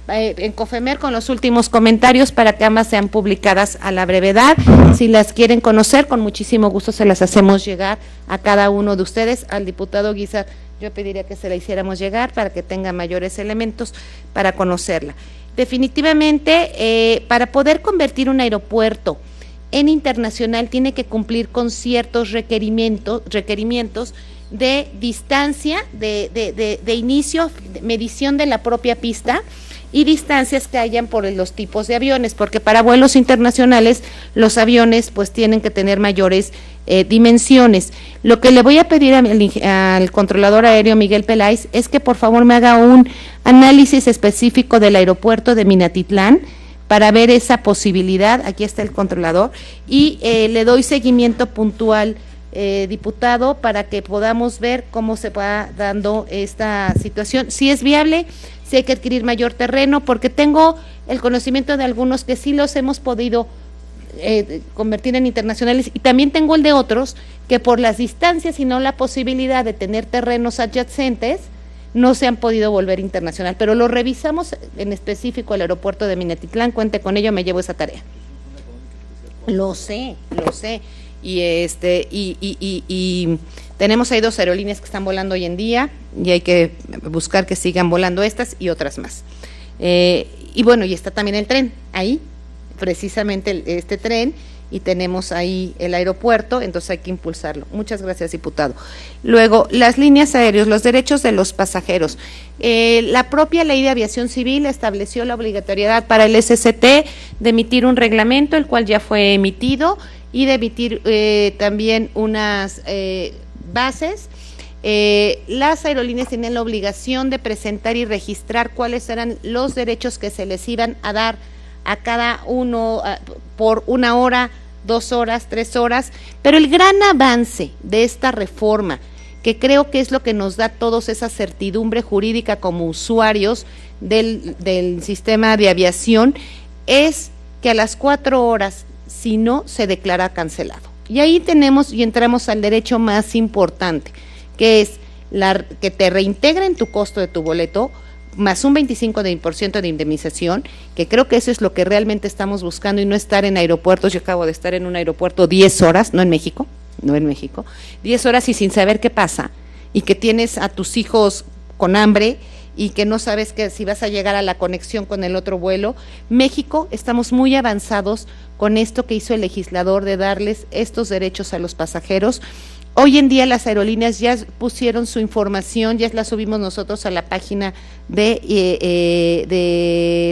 en COFEMER con los últimos comentarios para que ambas sean publicadas a la brevedad. Si las quieren conocer, con muchísimo gusto se las hacemos llegar a cada uno de ustedes. Al diputado Guizar, yo pediría que se la hiciéramos llegar para que tenga mayores elementos para conocerla. Definitivamente, para poder convertir un aeropuerto en internacional tiene que cumplir con ciertos requerimientos de distancia, de inicio, de medición de la propia pista y distancias que hayan por los tipos de aviones, porque para vuelos internacionales los aviones pues tienen que tener mayores dimensiones. Lo que le voy a pedir al controlador aéreo Miguel Peláez es que por favor me haga un análisis específico del aeropuerto de Minatitlán, para ver esa posibilidad. Aquí está el controlador, y le doy seguimiento puntual, diputado, para que podamos ver cómo se va dando esta situación, si es viable, si hay que adquirir mayor terreno, porque tengo el conocimiento de algunos que sí los hemos podido convertir en internacionales, y también tengo el de otros que por las distancias y no la posibilidad de tener terrenos adyacentes, no se han podido volver internacional, pero lo revisamos en específico el aeropuerto de Minatitlán, cuente con ello, me llevo esa tarea. Lo sé, y tenemos ahí 2 aerolíneas que están volando hoy en día, y hay que buscar que sigan volando estas y otras más. Y bueno, y está también el tren, ahí, precisamente este tren, y tenemos ahí el aeropuerto, entonces hay que impulsarlo. Muchas gracias, diputado. Luego, las líneas aéreas, los derechos de los pasajeros. La propia Ley de Aviación Civil estableció la obligatoriedad para el SCT de emitir un reglamento, el cual ya fue emitido, y de emitir también unas bases. Las aerolíneas tienen la obligación de presentar y registrar cuáles eran los derechos que se les iban a dar a cada uno por 1 hora, 2 horas, 3 horas, pero el gran avance de esta reforma, que creo que es lo que nos da a todos esa certidumbre jurídica como usuarios del sistema de aviación, es que a las 4 horas, si no, se declara cancelado. Y ahí tenemos y entramos al derecho más importante, que es que te reintegren tu costo de tu boleto, más un 25% de indemnización, que creo que eso es lo que realmente estamos buscando, y no estar en aeropuertos. Yo acabo de estar en un aeropuerto 10 horas, no en México, 10 horas y sin saber qué pasa, y que tienes a tus hijos con hambre y que no sabes que si vas a llegar a la conexión con el otro vuelo. México, estamos muy avanzados con esto que hizo el legislador de darles estos derechos a los pasajeros. Hoy en día las aerolíneas ya pusieron su información, ya la subimos nosotros a la página de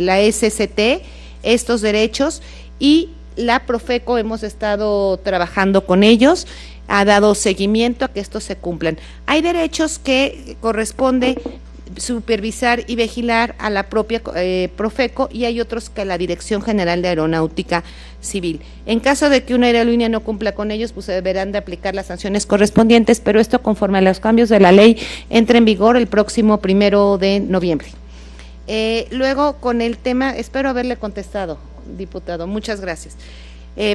la SCT, estos derechos, y la Profeco hemos estado trabajando con ellos, ha dado seguimiento a que estos se cumplan. Hay derechos que corresponde supervisar y vigilar a la propia Profeco, y hay otros que a la Dirección General de Aeronáutica Civil. En caso de que una aerolínea no cumpla con ellos, pues se deberán de aplicar las sanciones correspondientes, pero esto conforme a los cambios de la ley entra en vigor el próximo 1 de noviembre. Luego, con el tema, espero haberle contestado, diputado, muchas gracias.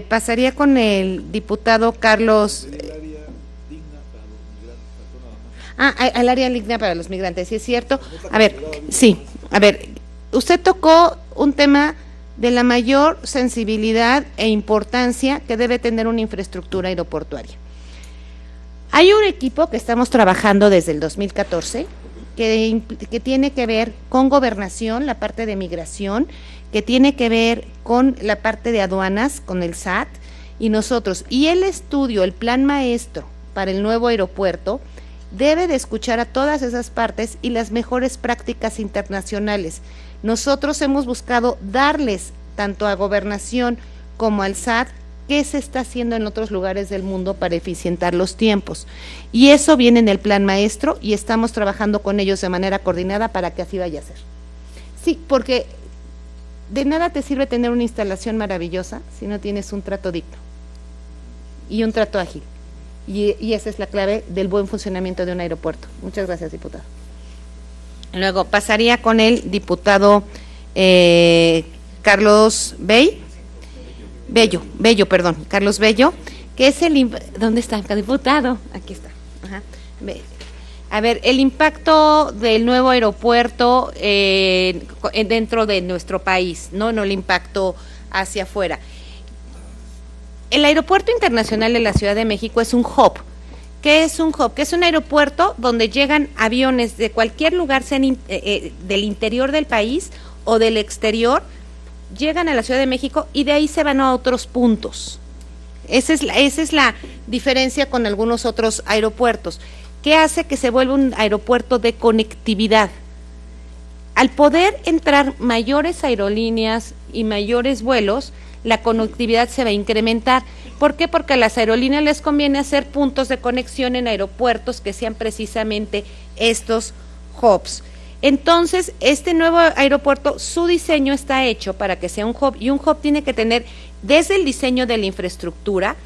Pasaría con el diputado Carlos. Al área digna para los migrantes, ¿sí es cierto? A ver, usted tocó un tema de la mayor sensibilidad e importancia que debe tener una infraestructura aeroportuaria. Hay un equipo que estamos trabajando desde el 2014 que tiene que ver con gobernación, la parte de migración, que tiene que ver con la parte de aduanas, con el SAT y nosotros. Y el estudio, el plan maestro para el nuevo aeropuerto, debe de escuchar a todas esas partes y las mejores prácticas internacionales. Nosotros hemos buscado darles tanto a Gobernación como al SAT qué se está haciendo en otros lugares del mundo para eficientar los tiempos. Y eso viene en el plan maestro y estamos trabajando con ellos de manera coordinada para que así vaya a ser. Sí, porque de nada te sirve tener una instalación maravillosa si no tienes un trato digno y un trato ágil. Y esa es la clave del buen funcionamiento de un aeropuerto. Muchas gracias, diputado. Luego pasaría con el diputado Carlos Carlos Bello, que es ¿dónde está el diputado? Aquí está. Ajá. A ver, el impacto del nuevo aeropuerto dentro de nuestro país, no el impacto hacia afuera. El Aeropuerto Internacional de la Ciudad de México es un hub. ¿Qué es un hub? Que es un aeropuerto donde llegan aviones de cualquier lugar, sean del interior del país o del exterior, llegan a la Ciudad de México y de ahí se van a otros puntos. Esa es la diferencia con algunos otros aeropuertos. ¿Qué hace que se vuelva un aeropuerto de conectividad? Al poder entrar mayores aerolíneas y mayores vuelos, la conectividad se va a incrementar. ¿Por qué? Porque a las aerolíneas les conviene hacer puntos de conexión en aeropuertos que sean precisamente estos hubs. Entonces, este nuevo aeropuerto, su diseño está hecho para que sea un hub, y un hub tiene que tener, desde el diseño de la infraestructura,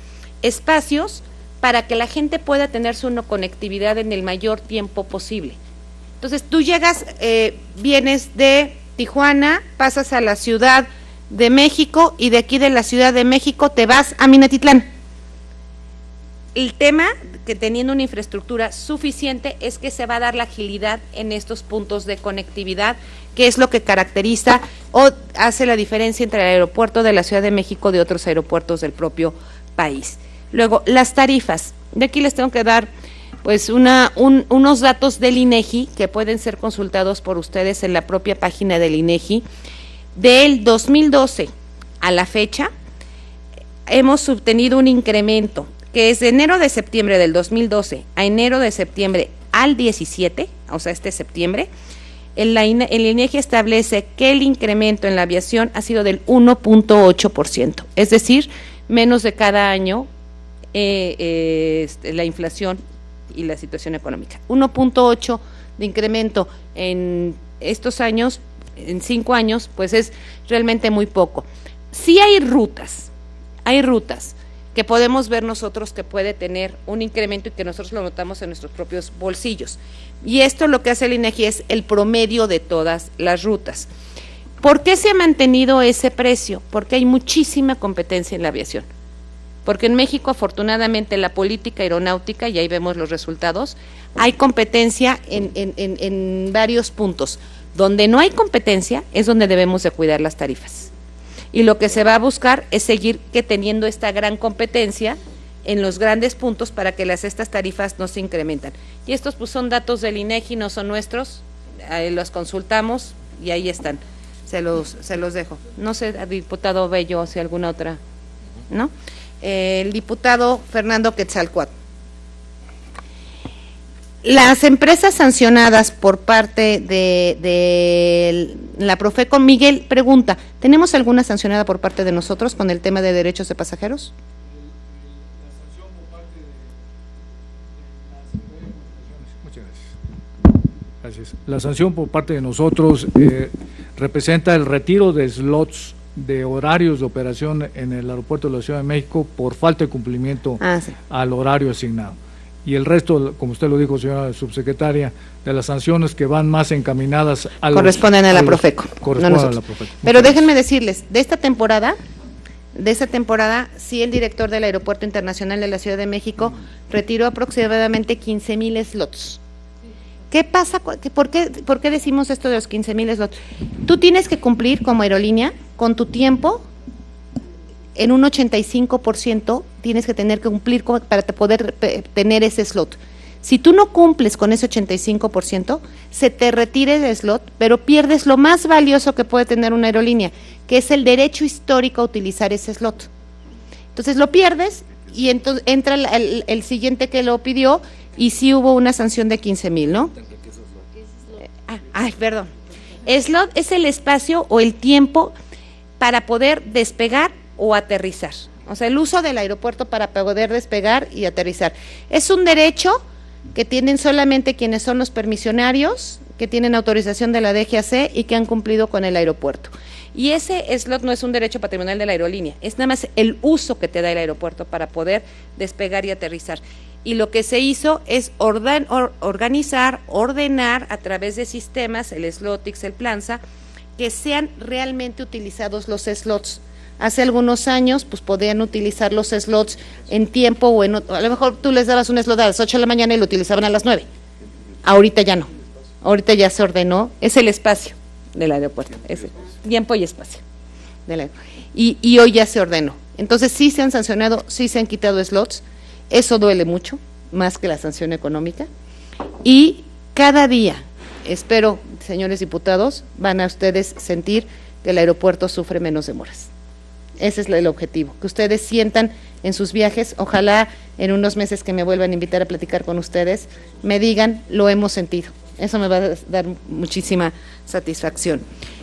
espacios para que la gente pueda tener su conectividad en el mayor tiempo posible. Entonces, tú llegas, vienes de Tijuana, pasas a la Ciudad de México y de aquí de la Ciudad de México te vas a Minatitlán. El tema que teniendo una infraestructura suficiente es que se va a dar la agilidad en estos puntos de conectividad, que es lo que caracteriza o hace la diferencia entre el aeropuerto de la Ciudad de México de otros aeropuertos del propio país. Luego, las tarifas. De aquí les tengo que dar pues unos datos del INEGI que pueden ser consultados por ustedes en la propia página del INEGI. Del 2012 a la fecha hemos obtenido un incremento que es de enero de septiembre del 2012 a enero de septiembre al 17, o sea, este septiembre, el INEGI establece que el incremento en la aviación ha sido del 1.8%, es decir, menos de cada año la inflación y la situación económica. 1.8 de incremento en estos años, en 5 años, pues es realmente muy poco. Sí hay rutas que podemos ver nosotros que puede tener un incremento y que nosotros lo notamos en nuestros propios bolsillos. Y esto lo que hace el INEGI es el promedio de todas las rutas. ¿Por qué se ha mantenido ese precio? Porque hay muchísima competencia en la aviación. Porque en México, afortunadamente, la política aeronáutica, y ahí vemos los resultados, hay competencia en varios puntos. Donde no hay competencia es donde debemos de cuidar las tarifas. Y lo que se va a buscar es seguir teniendo esta gran competencia en los grandes puntos para que estas tarifas no se incrementan. Y estos pues son datos del INEGI, no son nuestros, los consultamos y ahí están. Se los dejo. No sé, diputado Bello, si alguna otra, ¿no? El diputado Fernando Quetzalcóatl. Las empresas sancionadas por parte de la Profeco, Miguel pregunta, ¿tenemos alguna sancionada por parte de nosotros con el tema de derechos de pasajeros? Muchas gracias. La sanción por parte de nosotros representa el retiro de slots de horarios de operación en el aeropuerto de la Ciudad de México por falta de cumplimiento al horario asignado. Y el resto, como usted lo dijo, señora subsecretaria, de las sanciones que van más encaminadas a corresponden a la Profeco. Corresponden a la Profeco. Pero déjenme decirles, de esta temporada, sí el director del Aeropuerto Internacional de la Ciudad de México retiró aproximadamente 15,000 slots. ¿Qué pasa? ¿Por qué decimos esto de los 15,000 slots? Tú tienes que cumplir como aerolínea con tu tiempo. En un 85% tienes que tener que cumplir para poder tener ese slot. Si tú no cumples con ese 85%, se te retira el slot, pero pierdes lo más valioso que puede tener una aerolínea, que es el derecho histórico a utilizar ese slot. Entonces lo pierdes y entonces entra el siguiente que lo pidió y sí hubo una sanción de 15,000, ¿no? Perdón. Slot es el espacio o el tiempo para poder despegar o aterrizar. O sea, el uso del aeropuerto para poder despegar y aterrizar. Es un derecho que tienen solamente quienes son los permisionarios, que tienen autorización de la DGAC y que han cumplido con el aeropuerto. Y ese slot no es un derecho patrimonial de la aerolínea, es nada más el uso que te da el aeropuerto para poder despegar y aterrizar. Y lo que se hizo es ordenar a través de sistemas, el Slotix, el Planza, que sean realmente utilizados los slots. Hace algunos años, pues podían utilizar los slots en tiempo o a lo mejor tú les dabas un slot a las 8 de la mañana y lo utilizaban a las 9. Ahorita ya no. Ahorita ya se ordenó, es el espacio del aeropuerto, es el tiempo y espacio del aeropuerto. Y hoy ya se ordenó. Entonces sí se han sancionado, sí se han quitado slots. Eso duele mucho, más que la sanción económica. Y cada día, espero, señores diputados, van a ustedes sentir que el aeropuerto sufre menos demoras. Ese es el objetivo, que ustedes sientan en sus viajes, ojalá en unos meses que me vuelvan a invitar a platicar con ustedes, me digan, lo hemos sentido. Eso me va a dar muchísima satisfacción.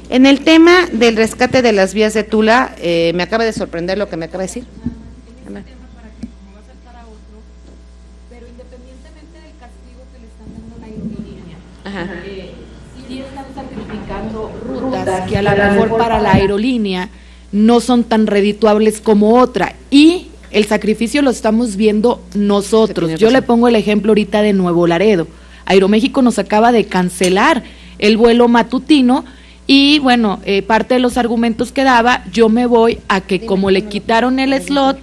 En el tema del rescate de las vías de Tula, me acaba de sorprender lo que me acaba de decir. Pero independientemente del castigo que le están dando a la aerolínea, sí están sacrificando rutas que a lo mejor para la aerolínea no son tan redituables como otra, y el sacrificio lo estamos viendo nosotros. Yo le pongo el ejemplo ahorita de Nuevo Laredo. Aeroméxico nos acaba de cancelar el vuelo matutino y bueno, parte de los argumentos que daba, yo me voy a que como le quitaron el slot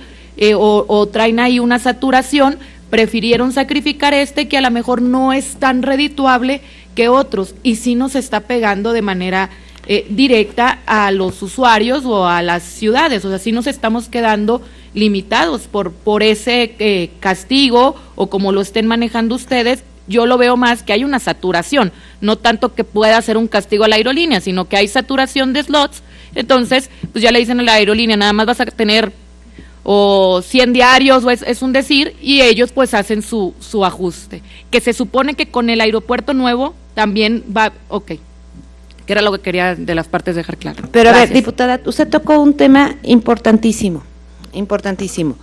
o traen ahí una saturación, prefirieron sacrificar que a lo mejor no es tan redituable que otros, y sí nos está pegando de manera directa a los usuarios o a las ciudades. O sea, sí nos estamos quedando limitados por ese castigo, o como lo estén manejando ustedes. Yo lo veo más que hay una saturación, no tanto que pueda ser un castigo a la aerolínea, sino que hay saturación de slots. Entonces, pues ya le dicen a la aerolínea, nada más vas a tener o 100 diarios, o es un decir, y ellos pues hacen su ajuste, que se supone que con el aeropuerto nuevo también va, que era lo que quería de las partes dejar claro. Pero gracias. A ver, diputada, usted tocó un tema importantísimo, importantísimo.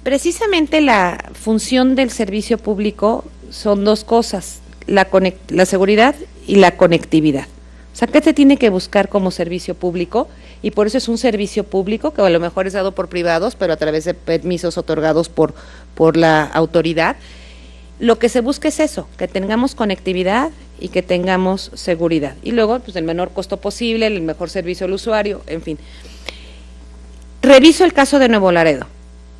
Precisamente la función del servicio público son dos cosas, la seguridad y la conectividad. O sea, ¿qué se tiene que buscar como servicio público? Y por eso es un servicio público que a lo mejor es dado por privados, pero a través de permisos otorgados por la autoridad. Lo que se busca es eso, que tengamos conectividad y que tengamos seguridad. Y luego, pues el menor costo posible, el mejor servicio al usuario, en fin. Reviso el caso de Nuevo Laredo.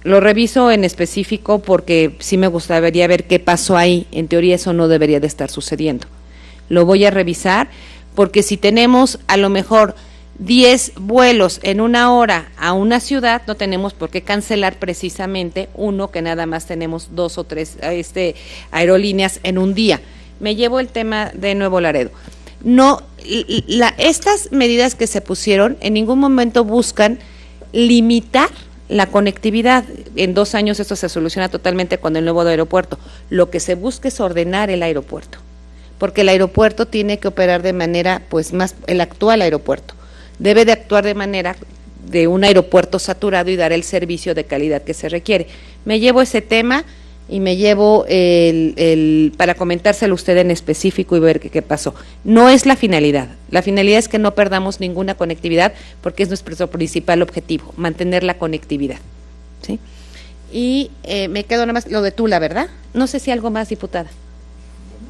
Lo reviso en específico porque sí me gustaría ver qué pasó ahí. En teoría eso no debería de estar sucediendo. Lo voy a revisar porque si tenemos a lo mejor 10 vuelos en una hora a una ciudad, no tenemos por qué cancelar precisamente uno que nada más tenemos 2 o 3 aerolíneas en un día. Me llevo el tema de Nuevo Laredo. No, estas medidas que se pusieron en ningún momento buscan limitar la conectividad. En 2 años esto se soluciona totalmente con el nuevo aeropuerto. Lo que se busca es ordenar el aeropuerto, porque el aeropuerto tiene que operar de manera, pues más, el actual aeropuerto debe de actuar de manera de un aeropuerto saturado y dar el servicio de calidad que se requiere. Me llevo ese tema y me llevo para comentárselo a usted en específico y ver qué pasó. No es la finalidad es que no perdamos ninguna conectividad, porque es nuestro principal objetivo, mantener la conectividad, ¿sí? Y me quedo nada más lo de Tula, ¿verdad? No sé si algo más, diputada.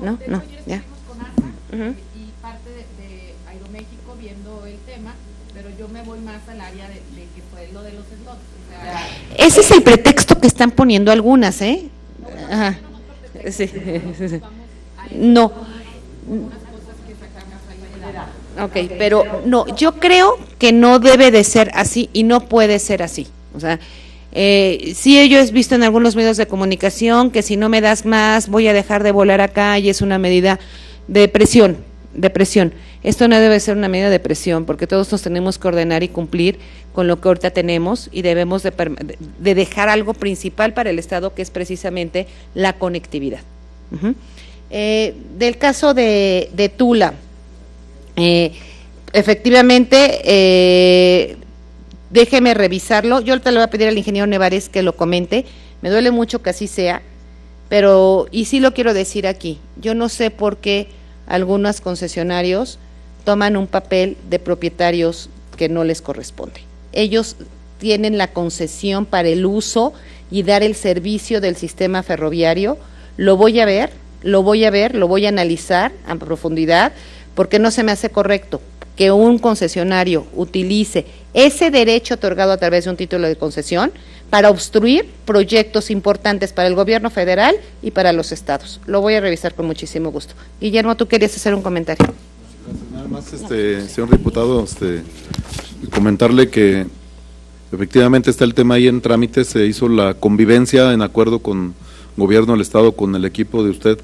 No, ya. Y parte de Aeroméxico viendo el tema, pero yo me voy más al área de que fue lo de los slots. O sea, ese es el pretexto que están poniendo algunas, ¿eh? Ajá. Sí. No. Ok, pero no, yo creo que no debe de ser así y no puede ser así. O sea, sí, yo he visto en algunos medios de comunicación que si no me das más voy a dejar de volar acá, y es una medida de presión. Esto no debe ser una medida de presión, porque todos nos tenemos que ordenar y cumplir con lo que ahorita tenemos, y debemos de dejar algo principal para el Estado, que es precisamente la conectividad. Del caso de Tula, efectivamente, déjeme revisarlo. Yo ahorita le voy a pedir al ingeniero Nevares que lo comente. Me duele mucho que así sea, pero, y sí lo quiero decir aquí, yo no sé por qué algunos concesionarios toman un papel de propietarios que no les corresponde. Ellos tienen la concesión para el uso y dar el servicio del sistema ferroviario. Lo voy a ver, lo voy a analizar a profundidad, porque no se me hace correcto que un concesionario utilice ese derecho otorgado a través de un título de concesión para obstruir proyectos importantes para el gobierno federal y para los estados. Lo voy a revisar con muchísimo gusto. Guillermo, tú querías hacer un comentario. Gracias. Nada más, señor diputado, comentarle que efectivamente está el tema ahí en trámite. Se hizo la convivencia en acuerdo con gobierno del estado, con el equipo de usted,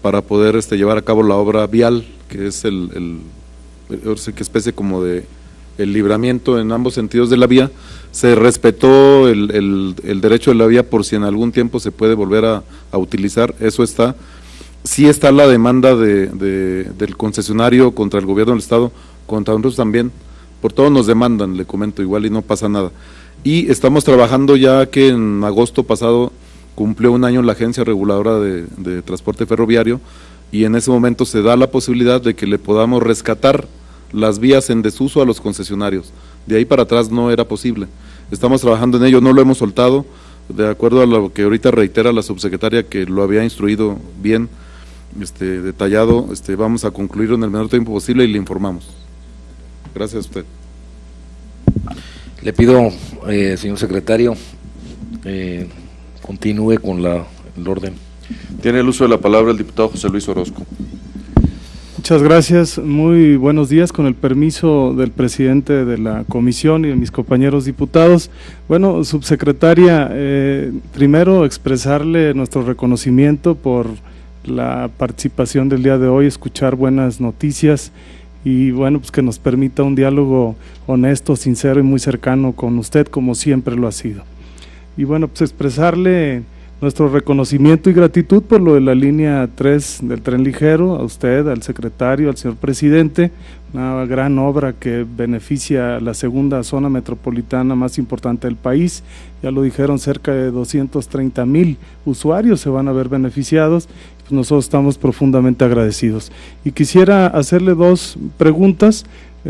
para poder llevar a cabo la obra vial, que es que especie como de el libramiento en ambos sentidos de la vía. Se respetó el derecho de la vía por si en algún tiempo se puede volver a utilizar, eso está. Sí está la demanda del concesionario contra el gobierno del estado, contra nosotros también, por todo nos demandan, le comento, igual y no pasa nada. Y estamos trabajando ya que en agosto pasado cumplió 1 año la Agencia Reguladora de Transporte Ferroviario, y en ese momento se da la posibilidad de que le podamos rescatar las vías en desuso a los concesionarios. De ahí para atrás no era posible. Estamos trabajando en ello, no lo hemos soltado, de acuerdo a lo que ahorita reitera la subsecretaria, que lo había instruido bien, detallado. Vamos a concluirlo en el menor tiempo posible y le informamos. Gracias a usted. Le pido, señor secretario, continúe con el orden. Tiene el uso de la palabra el diputado José Luis Orozco. Muchas gracias, muy buenos días, con el permiso del presidente de la comisión y de mis compañeros diputados. Bueno, subsecretaria, primero expresarle nuestro reconocimiento por la participación del día de hoy, escuchar buenas noticias y bueno, pues que nos permita un diálogo honesto, sincero y muy cercano con usted, como siempre lo ha sido. Y bueno, pues expresarle nuestro reconocimiento y gratitud por lo de la línea 3 del tren ligero, a usted, al secretario, al señor presidente, una gran obra que beneficia a la segunda zona metropolitana más importante del país. Ya lo dijeron, cerca de 230,000 usuarios se van a ver beneficiados, pues nosotros estamos profundamente agradecidos. Y quisiera hacerle 2 preguntas.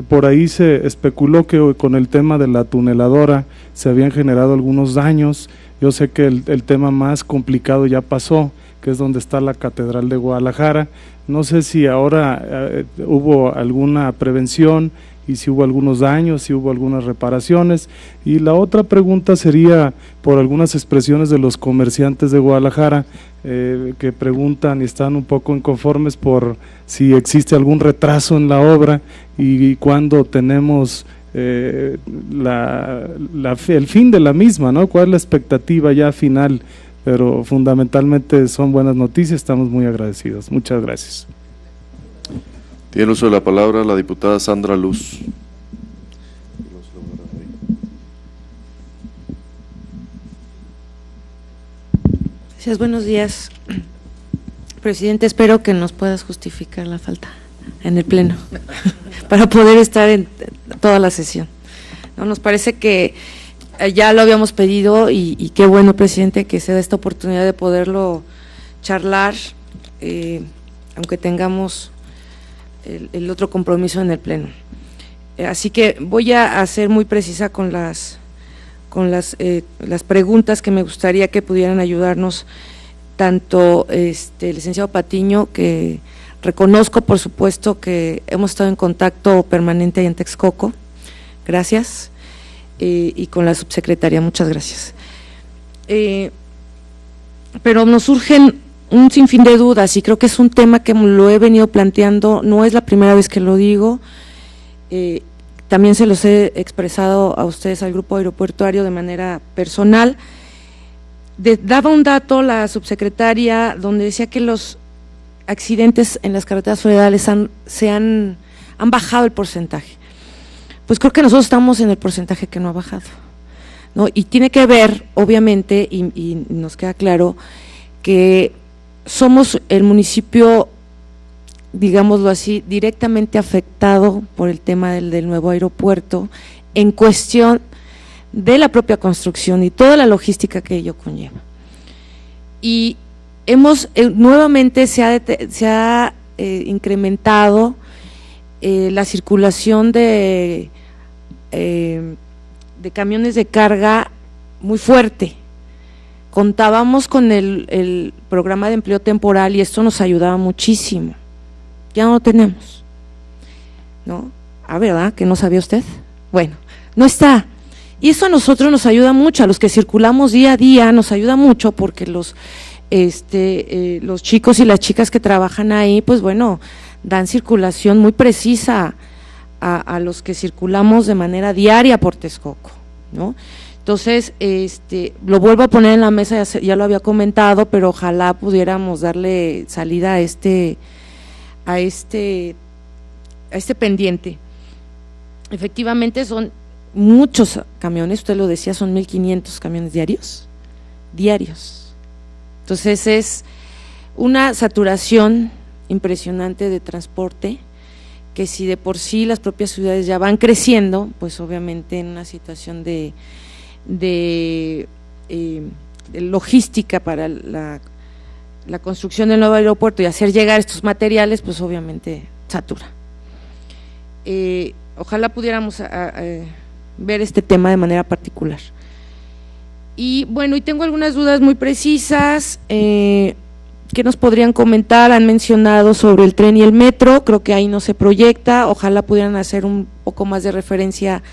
Por ahí se especuló que con el tema de la tuneladora se habían generado algunos daños. Yo sé que el tema más complicado ya pasó, que es donde está la Catedral de Guadalajara. No sé si ahora hubo alguna prevención y si hubo algunos daños, si hubo algunas reparaciones. Y la otra pregunta sería por algunas expresiones de los comerciantes de Guadalajara que preguntan y están un poco inconformes por si existe algún retraso en la obra y cuándo tenemos el fin de la misma, ¿no? ¿Cuál es la expectativa ya final? Pero fundamentalmente son buenas noticias, estamos muy agradecidos. Muchas gracias. Tiene el uso de la palabra la diputada Sandra Luz. Gracias, buenos días. Presidente, espero que nos puedas justificar la falta en el Pleno para poder estar en toda la sesión. No, nos parece que ya lo habíamos pedido y qué bueno, presidente, que se da esta oportunidad de poderlo charlar, aunque tengamos el otro compromiso en el Pleno. Así que voy a ser muy precisa con las preguntas que me gustaría que pudieran ayudarnos, tanto el licenciado Patiño, que reconozco por supuesto que hemos estado en contacto permanente ahí en Texcoco, gracias, y con la subsecretaria, muchas gracias. Pero nos surgen un sinfín de dudas y creo que es un tema que lo he venido planteando, no es la primera vez que lo digo, también se los he expresado a ustedes, al grupo aeroportuario, de manera personal. Daba un dato la subsecretaria donde decía que los accidentes en las carreteras federales han bajado el porcentaje. Pues creo que nosotros estamos en el porcentaje que no ha bajado, ¿no? Y tiene que ver, obviamente, y nos queda claro, que somos el municipio, digámoslo así, directamente afectado por el tema del nuevo aeropuerto, en cuestión de la propia construcción y toda la logística que ello conlleva. Y hemos nuevamente se ha incrementado la circulación de camiones de carga muy fuerte. Contábamos con el programa de empleo temporal y esto nos ayudaba muchísimo. Ya no lo tenemos, ¿no? ¿Verdad? ¿Que no sabía usted? Bueno, no está. Y eso a nosotros nos ayuda mucho, a los que circulamos día a día nos ayuda mucho porque los chicos y las chicas que trabajan ahí, pues bueno, dan circulación muy precisa a los que circulamos de manera diaria por Texcoco, ¿no? Entonces, lo vuelvo a poner en la mesa, ya lo había comentado, pero ojalá pudiéramos darle salida a este pendiente. Efectivamente son muchos camiones, usted lo decía, son 1,500 camiones diarios. Entonces es una saturación impresionante de transporte, que si de por sí las propias ciudades ya van creciendo, pues obviamente en una situación de logística para la construcción del nuevo aeropuerto y hacer llegar estos materiales, pues obviamente satura. Ojalá pudiéramos ver este tema de manera particular. Y bueno, y tengo algunas dudas muy precisas que nos podrían comentar. Han mencionado sobre el tren y el metro, creo que ahí no se proyecta, ojalá pudieran hacer un poco más de referencia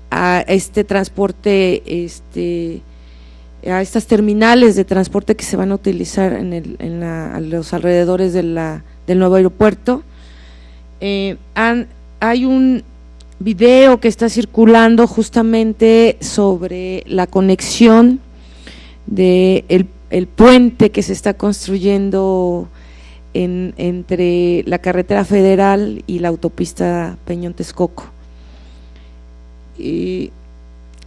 a este transporte, a estas terminales de transporte que se van a utilizar a los alrededores del nuevo aeropuerto. Hay un video que está circulando justamente sobre la conexión de el puente que se está construyendo entre la carretera federal y la autopista Peñón-Texcoco.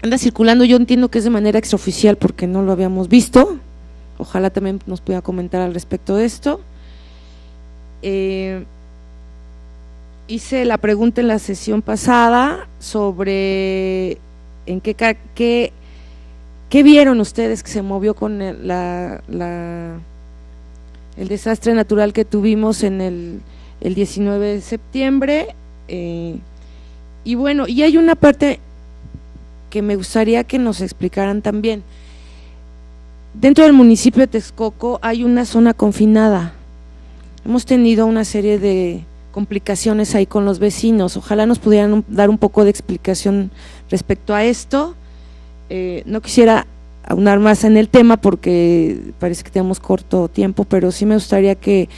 Anda circulando, yo entiendo que es de manera extraoficial porque no lo habíamos visto, ojalá también nos pueda comentar al respecto de esto. Hice la pregunta en la sesión pasada sobre en qué vieron ustedes que se movió con el desastre natural que tuvimos en el 19 de septiembre. Y bueno, y hay una parte que me gustaría que nos explicaran también. Dentro del municipio de Texcoco hay una zona confinada. Hemos tenido una serie de complicaciones ahí con los vecinos. Ojalá nos pudieran dar un poco de explicación respecto a esto. No quisiera aunar más en el tema porque parece que tenemos corto tiempo, pero sí me gustaría que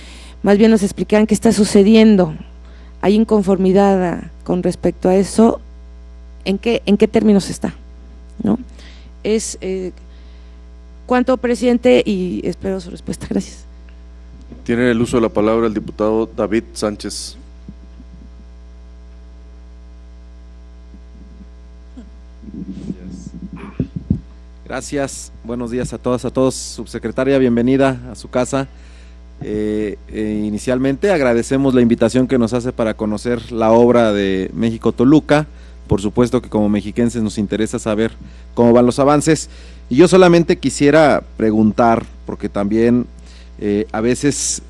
más bien nos explicaran qué está sucediendo. ¿Hay inconformidad con respecto a eso? ¿En qué términos está? ¿No? ¿Cuánto, presidente? Y espero su respuesta. Gracias. Tiene el uso de la palabra el diputado David Sánchez. Gracias, buenos días a todas, a todos. Subsecretaria, bienvenida a su casa. Inicialmente agradecemos la invitación que nos hace para conocer la obra de México-Toluca. Por supuesto que como mexiquenses nos interesa saber cómo van los avances. Y yo solamente quisiera preguntar, porque también a veces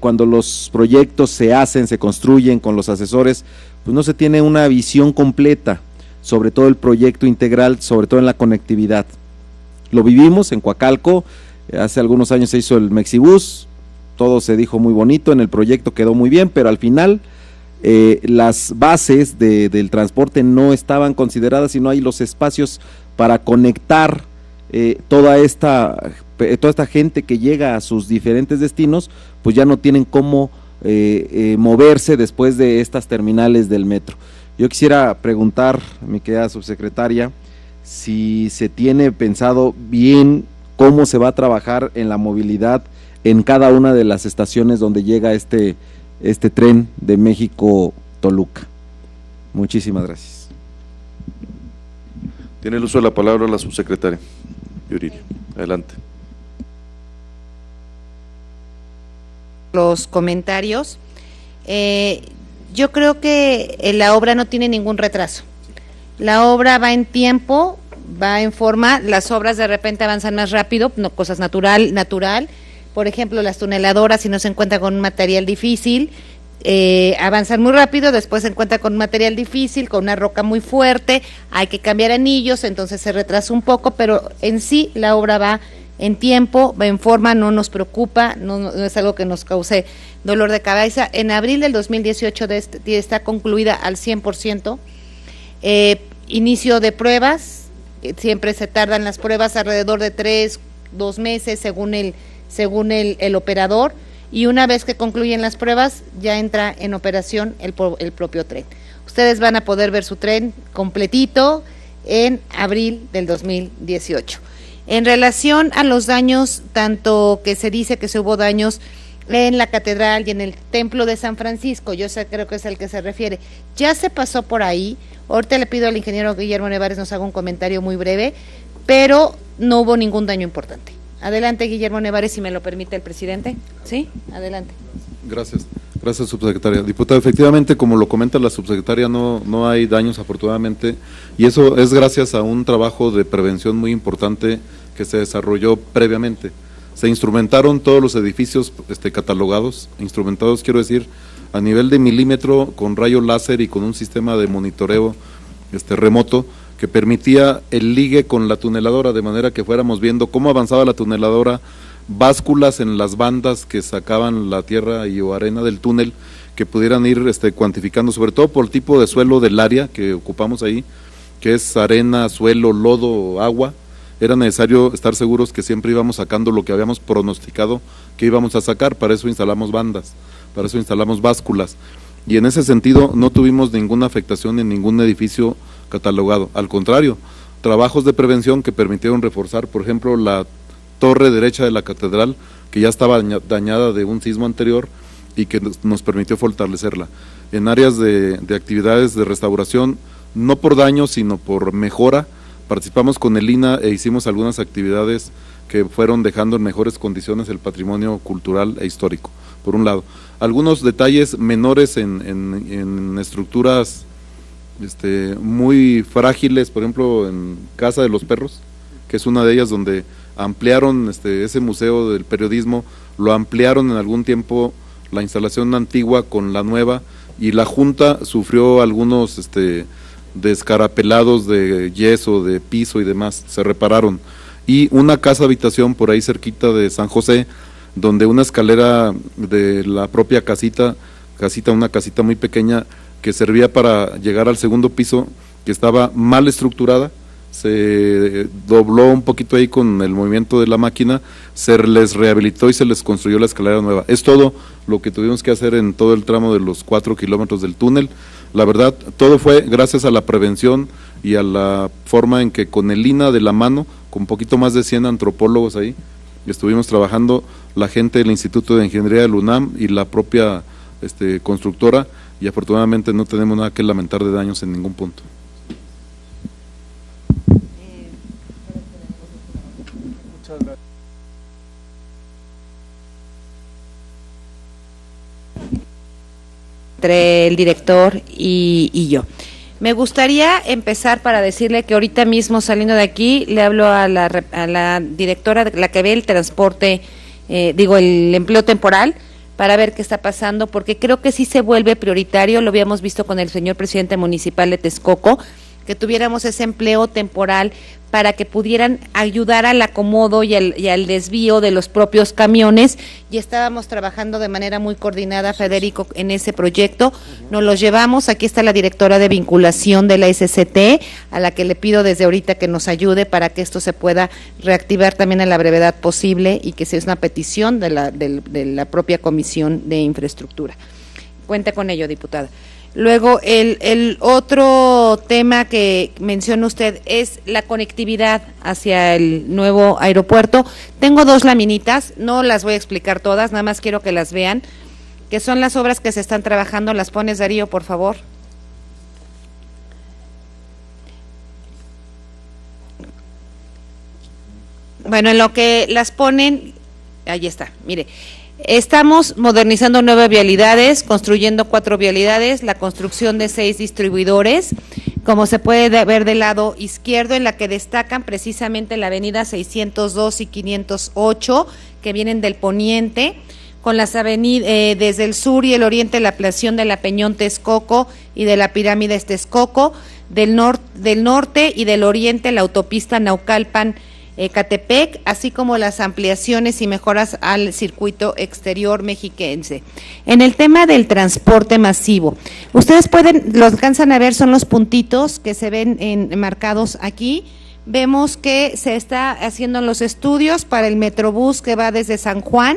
cuando los proyectos se hacen, se construyen con los asesores, pues no se tiene una visión completa sobre todo el proyecto integral, sobre todo en la conectividad. Lo vivimos en Coacalco, hace algunos años se hizo el Mexibus, todo se dijo muy bonito, en el proyecto quedó muy bien, pero al final las bases del transporte no estaban consideradas y no hay los espacios para conectar toda esta gente que llega a sus diferentes destinos, pues ya no tienen cómo moverse después de estas terminales del metro. Yo quisiera preguntar, mi querida subsecretaria, si se tiene pensado bien cómo se va a trabajar en la movilidad en cada una de las estaciones donde llega este tren de México-Toluca. Muchísimas gracias. Tiene el uso de la palabra la subsecretaria Yuriria. Adelante. Los comentarios. Yo creo que la obra no tiene ningún retraso. La obra va en tiempo, va en forma, las obras de repente avanzan más rápido, no, cosas natural, por ejemplo, las tuneladoras, si no se encuentra con un material difícil, avanzan muy rápido, después se encuentra con un material difícil, con una roca muy fuerte, hay que cambiar anillos, entonces se retrasa un poco, pero en sí la obra va en tiempo, va en forma, no nos preocupa, no es algo que nos cause dolor de cabeza. En abril del 2018 está concluida al 100%, inicio de pruebas, siempre se tardan las pruebas alrededor de 2 meses según el operador, y una vez que concluyen las pruebas ya entra en operación el propio tren. Ustedes van a poder ver su tren completito en abril del 2018. En relación a los daños, tanto que se dice que se hubo daños en la catedral y en el templo de San Francisco, creo que es el que se refiere, ya se pasó por ahí. Ahorita le pido al ingeniero Guillermo Nevares nos haga un comentario muy breve, pero no hubo ningún daño importante. Adelante, Guillermo Nevares, si me lo permite el presidente. ¿Sí? Adelante. Gracias, subsecretaria. Diputada, efectivamente, como lo comenta la subsecretaria, no hay daños afortunadamente, y eso es gracias a un trabajo de prevención muy importante que se desarrolló previamente. Se instrumentaron todos los edificios catalogados, instrumentados quiero decir, a nivel de milímetro, con rayo láser y con un sistema de monitoreo remoto, que permitía el ligue con la tuneladora, de manera que fuéramos viendo cómo avanzaba la tuneladora, básculas en las bandas que sacaban la tierra y o arena del túnel, que pudieran ir cuantificando, sobre todo por el tipo de suelo del área que ocupamos ahí, que es arena, suelo, lodo, agua. Era necesario estar seguros que siempre íbamos sacando lo que habíamos pronosticado que íbamos a sacar. Para eso instalamos bandas, para eso instalamos básculas, y en ese sentido no tuvimos ninguna afectación en ningún edificio catalogado. Al contrario, trabajos de prevención que permitieron reforzar, por ejemplo, la torre derecha de la catedral, que ya estaba dañada de un sismo anterior y que nos permitió fortalecerla. En áreas de actividades de restauración, no por daño, sino por mejora, participamos con el INAH e hicimos algunas actividades que fueron dejando en mejores condiciones el patrimonio cultural e histórico, por un lado. Algunos detalles menores en estructuras muy frágiles, por ejemplo, en Casa de los Perros, que es una de ellas donde ampliaron ese museo del periodismo, lo ampliaron en algún tiempo la instalación antigua con la nueva, y la Junta sufrió algunos descarapelados de yeso, de piso y demás, se repararon. Y una casa habitación por ahí cerquita de San José, donde una escalera de la propia una casita muy pequeña que servía para llegar al segundo piso, que estaba mal estructurada, se dobló un poquito ahí con el movimiento de la máquina, se les rehabilitó y se les construyó la escalera nueva. Es todo lo que tuvimos que hacer en todo el tramo de los 4 kilómetros del túnel. La verdad, todo fue gracias a la prevención y a la forma en que con el INAH de la mano, con un poquito más de 100 antropólogos ahí, estuvimos trabajando, la gente del Instituto de Ingeniería del UNAM y la propia constructora, y afortunadamente no tenemos nada que lamentar de daños en ningún punto. Muchas gracias. Entre el director y yo. Me gustaría empezar para decirle que ahorita mismo saliendo de aquí le hablo a la directora, la que ve el transporte, el empleo temporal, para ver qué está pasando, porque creo que sí se vuelve prioritario, lo habíamos visto con el señor presidente municipal de Texcoco, que tuviéramos ese empleo temporal para que pudieran ayudar al acomodo y al desvío de los propios camiones, y estábamos trabajando de manera muy coordinada, Federico, en ese proyecto. Nos los llevamos, aquí está la directora de vinculación de la SCT, a la que le pido desde ahorita que nos ayude para que esto se pueda reactivar también a la brevedad posible, y que sea una petición de la propia Comisión de Infraestructura. Cuenta con ello, diputada. Luego, el otro tema que menciona usted es la conectividad hacia el nuevo aeropuerto. Tengo 2 laminitas, no las voy a explicar todas, nada más quiero que las vean, que son las obras que se están trabajando. Las pones, Darío, por favor. Bueno, en lo que las ponen, ahí está, mire. Estamos modernizando 9 vialidades, construyendo 4 vialidades, la construcción de 6 distribuidores, como se puede ver del lado izquierdo, en la que destacan precisamente la avenida 602 y 508, que vienen del poniente, con las avenidas desde el sur y el oriente, la ampliación de la Peñón Texcoco y de la Pirámide Texcoco, del norte y del oriente la autopista Naucalpan Catepec, así como las ampliaciones y mejoras al circuito exterior mexiquense. En el tema del transporte masivo, ustedes lo alcanzan a ver, son los puntitos que se ven marcados aquí. Vemos que se está haciendo los estudios para el Metrobús que va desde San Juan,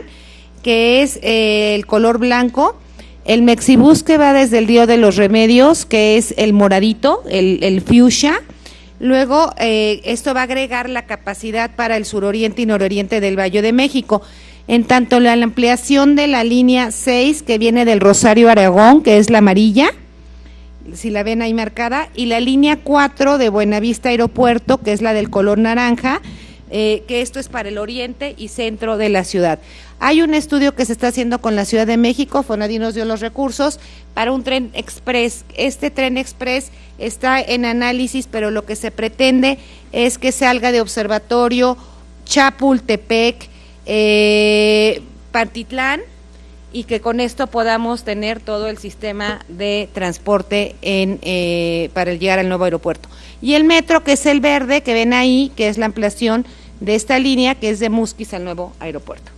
que es el color blanco, el Mexibús que va desde el Río de los Remedios, que es el moradito, el fuchsia. Luego, esto va a agregar la capacidad para el suroriente y nororiente del Valle de México. En tanto, la ampliación de la línea 6, que viene del Rosario Aragón, que es la amarilla, si la ven ahí marcada, y la línea 4 de Buenavista Aeropuerto, que es la del color naranja, que esto es para el oriente y centro de la ciudad. Hay un estudio que se está haciendo con la Ciudad de México, Fonadi nos dio los recursos para un tren express. Este tren express está en análisis, pero lo que se pretende es que salga de Observatorio, Chapultepec, Pantitlán, y que con esto podamos tener todo el sistema de transporte para llegar al nuevo aeropuerto. Y el metro, que es el verde, que ven ahí, que es la ampliación de esta línea, que es de Musquis al nuevo aeropuerto.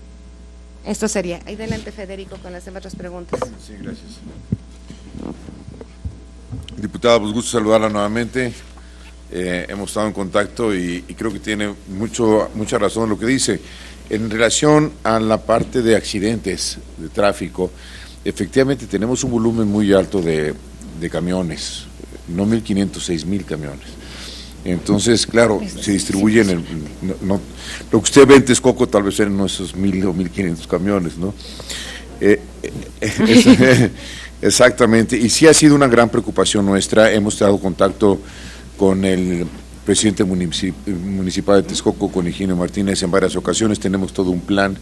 Esto sería. Adelante, Federico, con las otras preguntas. Sí, gracias. Diputada, pues gusto saludarla nuevamente. Hemos estado en contacto y creo que tiene mucha razón en lo que dice. En relación a la parte de accidentes de tráfico, efectivamente tenemos un volumen muy alto de camiones, no 1.500, 6.000 camiones. Entonces, claro, se distribuyen, lo que usted ve en Texcoco tal vez eran esos 1.000 o 1.500 camiones, ¿no? Exactamente, y sí ha sido una gran preocupación nuestra. Hemos dado contacto con el presidente municipal de Texcoco, con Higinio Martínez, en varias ocasiones. Tenemos todo un plan.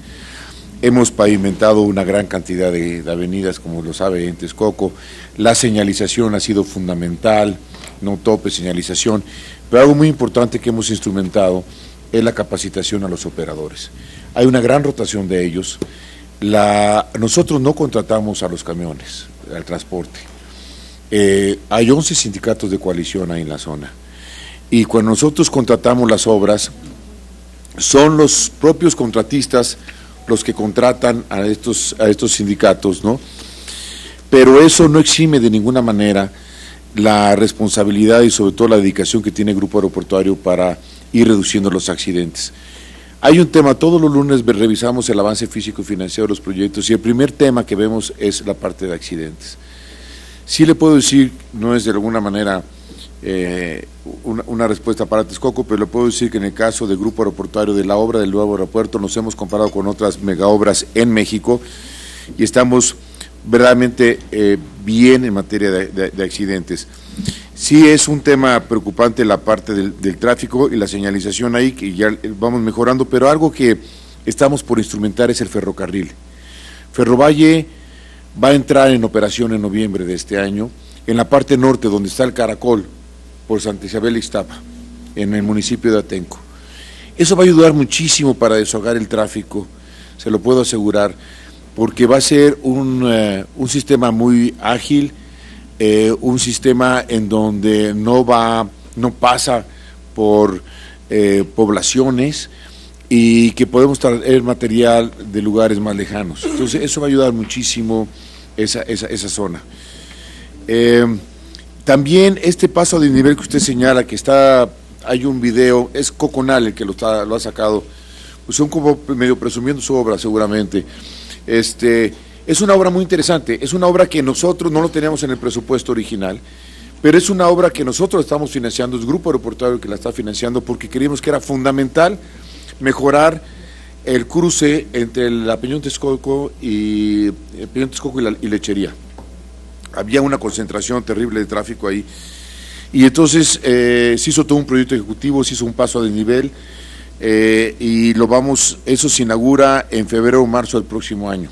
Hemos pavimentado una gran cantidad de avenidas, como lo sabe, en Texcoco. La señalización ha sido fundamental, no tope, señalización. Pero algo muy importante que hemos instrumentado es la capacitación a los operadores. Hay una gran rotación de ellos. Nosotros no contratamos a los camiones, al transporte. Hay 11 sindicatos de coalición ahí en la zona. Y cuando nosotros contratamos las obras, son los propios contratistas los que contratan a estos sindicatos, ¿no? Pero eso no exime de ninguna manera la responsabilidad y sobre todo la dedicación que tiene el Grupo Aeroportuario para ir reduciendo los accidentes. Hay un tema, todos los lunes revisamos el avance físico y financiero de los proyectos y el primer tema que vemos es la parte de accidentes. Sí le puedo decir, no es de alguna manera una respuesta para Texcoco, pero le puedo decir que en el caso del Grupo Aeroportuario de la obra del nuevo aeropuerto nos hemos comparado con otras megaobras en México y estamos verdaderamente bien en materia de accidentes. Sí es un tema preocupante la parte del tráfico y la señalización ahí, que ya vamos mejorando, pero algo que estamos por instrumentar es el ferrocarril. Ferrovalle va a entrar en operación en noviembre de este año, en la parte norte donde está el Caracol, por Santa Isabel Ixtapa, en el municipio de Atenco. Eso va a ayudar muchísimo para desahogar el tráfico, se lo puedo asegurar, porque va a ser un sistema muy ágil, un sistema en donde no pasa por poblaciones y que podemos traer material de lugares más lejanos. Entonces eso va a ayudar muchísimo esa zona. También este paso de nivel que usted señala, que hay un video, es Coconal el que lo ha sacado, pues son como medio presumiendo su obra seguramente. Es una obra muy interesante, es una obra que nosotros no lo teníamos en el presupuesto original, pero es una obra que nosotros estamos financiando, es el Grupo Aeroportuario que la está financiando porque creímos que era fundamental mejorar el cruce entre la Peñón Texcoco y Lechería. Había una concentración terrible de tráfico ahí, y entonces se hizo todo un proyecto ejecutivo, se hizo un paso de nivel, y eso se inaugura en febrero o marzo del próximo año.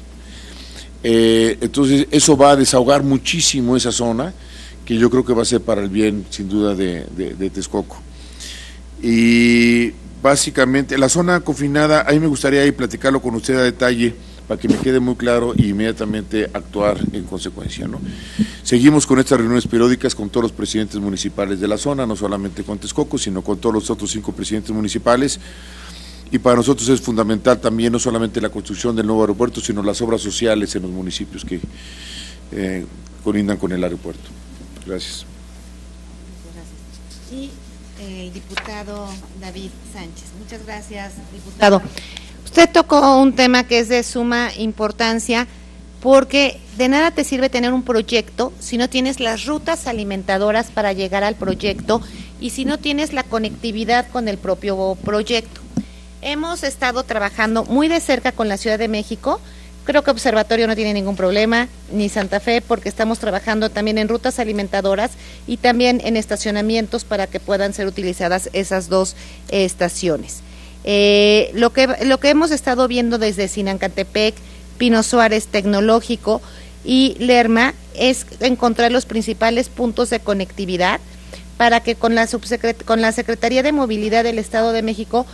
Entonces eso va a desahogar muchísimo esa zona, que yo creo que va a ser para el bien, sin duda, de Texcoco. Y básicamente, la zona confinada, a mí me gustaría ahí platicarlo con usted a detalle, para que me quede muy claro y inmediatamente actuar en consecuencia, ¿no? Seguimos con estas reuniones periódicas con todos los presidentes municipales de la zona, no solamente con Texcoco, sino con todos los otros 5 presidentes municipales, y para nosotros es fundamental también no solamente la construcción del nuevo aeropuerto, sino las obras sociales en los municipios que colindan con el aeropuerto. Gracias. Y el diputado David Sánchez. Muchas gracias, diputado. Usted tocó un tema que es de suma importancia, porque de nada te sirve tener un proyecto si no tienes las rutas alimentadoras para llegar al proyecto y si no tienes la conectividad con el propio proyecto. Hemos estado trabajando muy de cerca con la Ciudad de México. Creo que Observatorio no tiene ningún problema, ni Santa Fe, porque estamos trabajando también en rutas alimentadoras y también en estacionamientos para que puedan ser utilizadas esas 2 estaciones. Lo que hemos estado viendo desde Sinancantepec, Pino Suárez Tecnológico y Lerma es encontrar los principales puntos de conectividad para que con la Secretaría de Movilidad del Estado de México